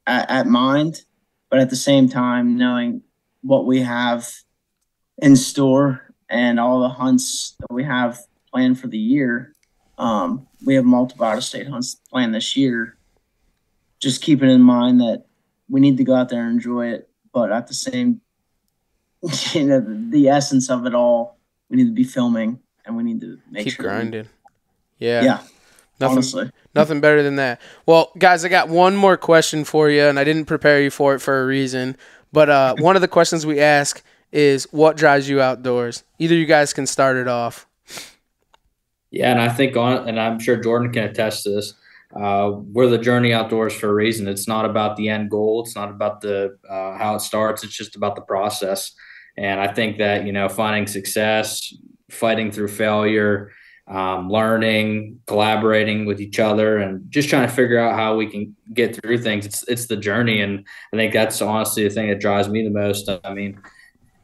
at mind, but at the same time, knowing what we have in store and all the hunts that we have planned for the year. We have multiple out-of-state hunts planned this year. Just keeping in mind that we need to go out there and enjoy it, but at the same, the essence of it all, we need to be filming and we need to keep sure grinding. Yeah. Nothing, honestly, nothing better than that. Well, guys, I got one more question for you, and I didn't prepare you for it for a reason. But one of the questions we ask is, what drives you outdoors? Either you guys can start it off. Yeah, and I think and I'm sure Jordan can attest to this. We're the journey outdoors for a reason. It's not about the end goal. It's not about the how it starts. It's just about the process. And I think that, finding success, fighting through failure, learning, collaborating with each other, and just trying to figure out how we can get through things. It's the journey. And I think that's honestly the thing that drives me the most. I mean,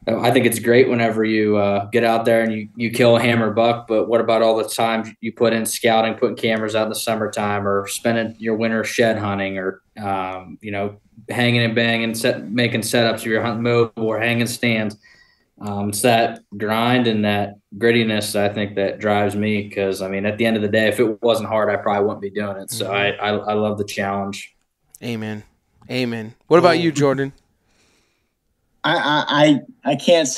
I think it's great whenever you get out there and you kill a hammer buck, but what about all the time you put in scouting, putting cameras out in the summertime, or spending your winter shed hunting, or hanging and banging, making setups of your hunting mobile or hanging stands. It's that grind and that grittiness, I think, that drives me, because, I mean, at the end of the day, if it wasn't hard, I probably wouldn't be doing it. So I love the challenge. Amen. What about you, Jordan? I can't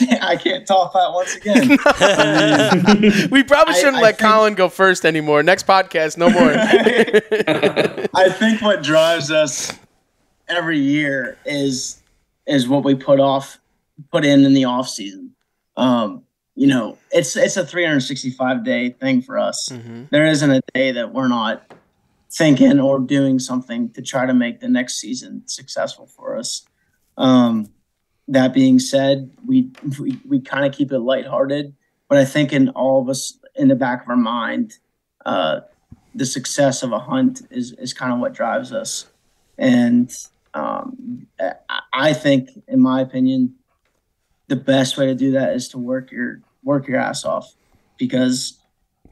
talk that once again. We probably shouldn't let Colin go first anymore. Next podcast, no more. I think what drives us every year is what we put in the off season. It's a 365-day thing for us. There isn't a day that we're not thinking or doing something to try to make the next season successful for us. That being said, we kind of keep it lighthearted, but I think in all of us, in the back of our mind, the success of a hunt is kind of what drives us. And I think, in my opinion, the best way to do that is to work your ass off, because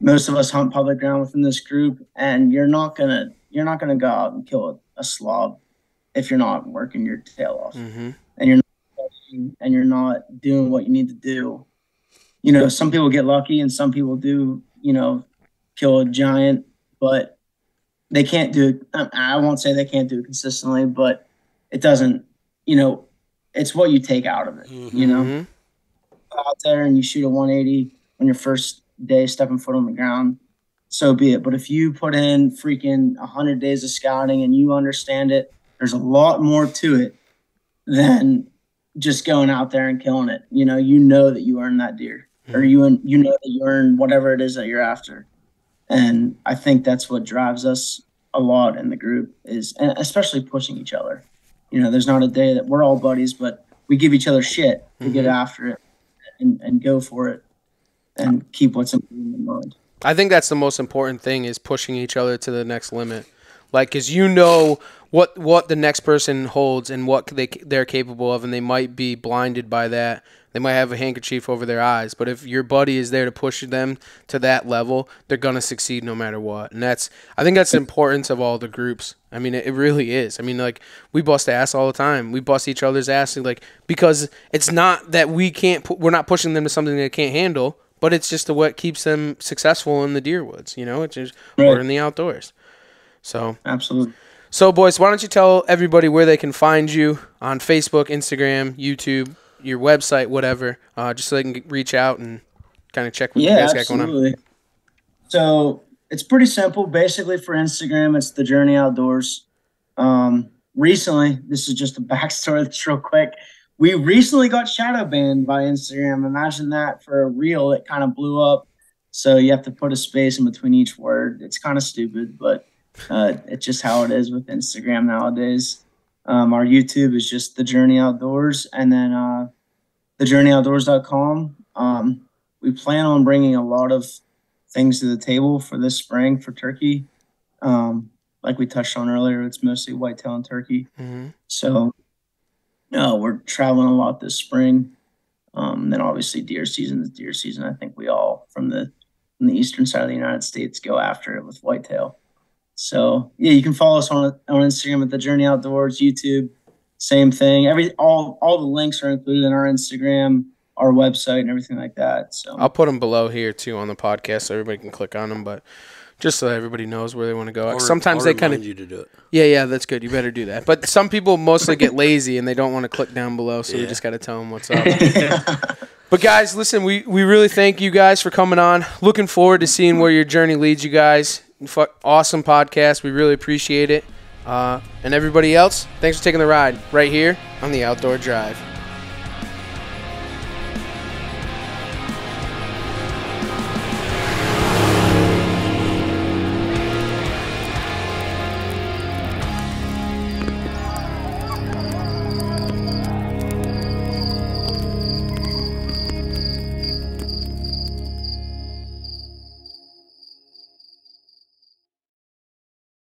most of us hunt public ground within this group, and you're not gonna go out and kill a slob if you're not working your tail off, Mm-hmm. and you're not doing what you need to do. Some people get lucky and some people do, kill a giant, but they can't do it. I won't say they can't do it consistently, but it doesn't, it's what you take out of it. Mm-hmm. Go out there and you shoot a 180 on your first day stepping foot on the ground, so be it. But if you put in freaking 100 days of scouting and you understand it, there's a lot more to it than just going out there and killing it. You know that you earned that deer, or you know that you earned whatever it is that you're after. And I think that's what drives us a lot in the group, is, and especially pushing each other. There's not a day that we're all buddies, but we give each other shit to get after it and go for it and keep what's important in mind. I think that's the most important thing, is pushing each other to the next limit. Like, because you know what the next person holds and what they're capable of, and they might be blinded by that. They might have a handkerchief over their eyes, but if your buddy is there to push them to that level, they're going to succeed no matter what. And I think that's the importance of all the groups. I mean, it really is. I mean, like, we bust ass all the time. We bust each other's ass, like, because it's not that we're not pushing them to something they can't handle, but it's just what keeps them successful in the deer woods, it's just, or in the outdoors. So absolutely. So, boys, why don't you tell everybody where they can find you on Facebook, Instagram, YouTube, your website, whatever, just so they can reach out and kind of check what you guys got going on. So it's pretty simple. Basically, for Instagram, it's The Journey Outdoors. Recently, this is just a backstory that's real quick. We recently got shadow banned by Instagram. Imagine that. For a reel, it kind of blew up. So you have to put a space in between each word. It's kind of stupid, but it's just how it is with Instagram nowadays. Our YouTube is just The Journey Outdoors, and then thejourneyoutdoors.com. We plan on bringing a lot of things to the table for this spring for turkey. Like we touched on earlier, it's mostly whitetail and turkey. Mm-hmm. So we're traveling a lot this spring. Then obviously deer season is deer season. I think we all from the eastern side of the United States go after it with whitetail. So yeah, you can follow us on Instagram at The Journey Outdoors, YouTube, same thing. All the links are included in our Instagram, our website, and everything like that. So I'll put them below here too on the podcast, so everybody can click on them. But just so everybody knows where they want to go. Sometimes they kind of you to do it. Yeah, that's good. You better do that. But some people mostly get lazy and they don't want to click down below, so we just got to tell them what's up. But guys, listen, we really thank you guys for coming on. Looking forward to seeing where your journey leads you guys. Awesome podcast. We really appreciate it. And everybody else, thanks for taking the ride right here on the Outdoor Drive.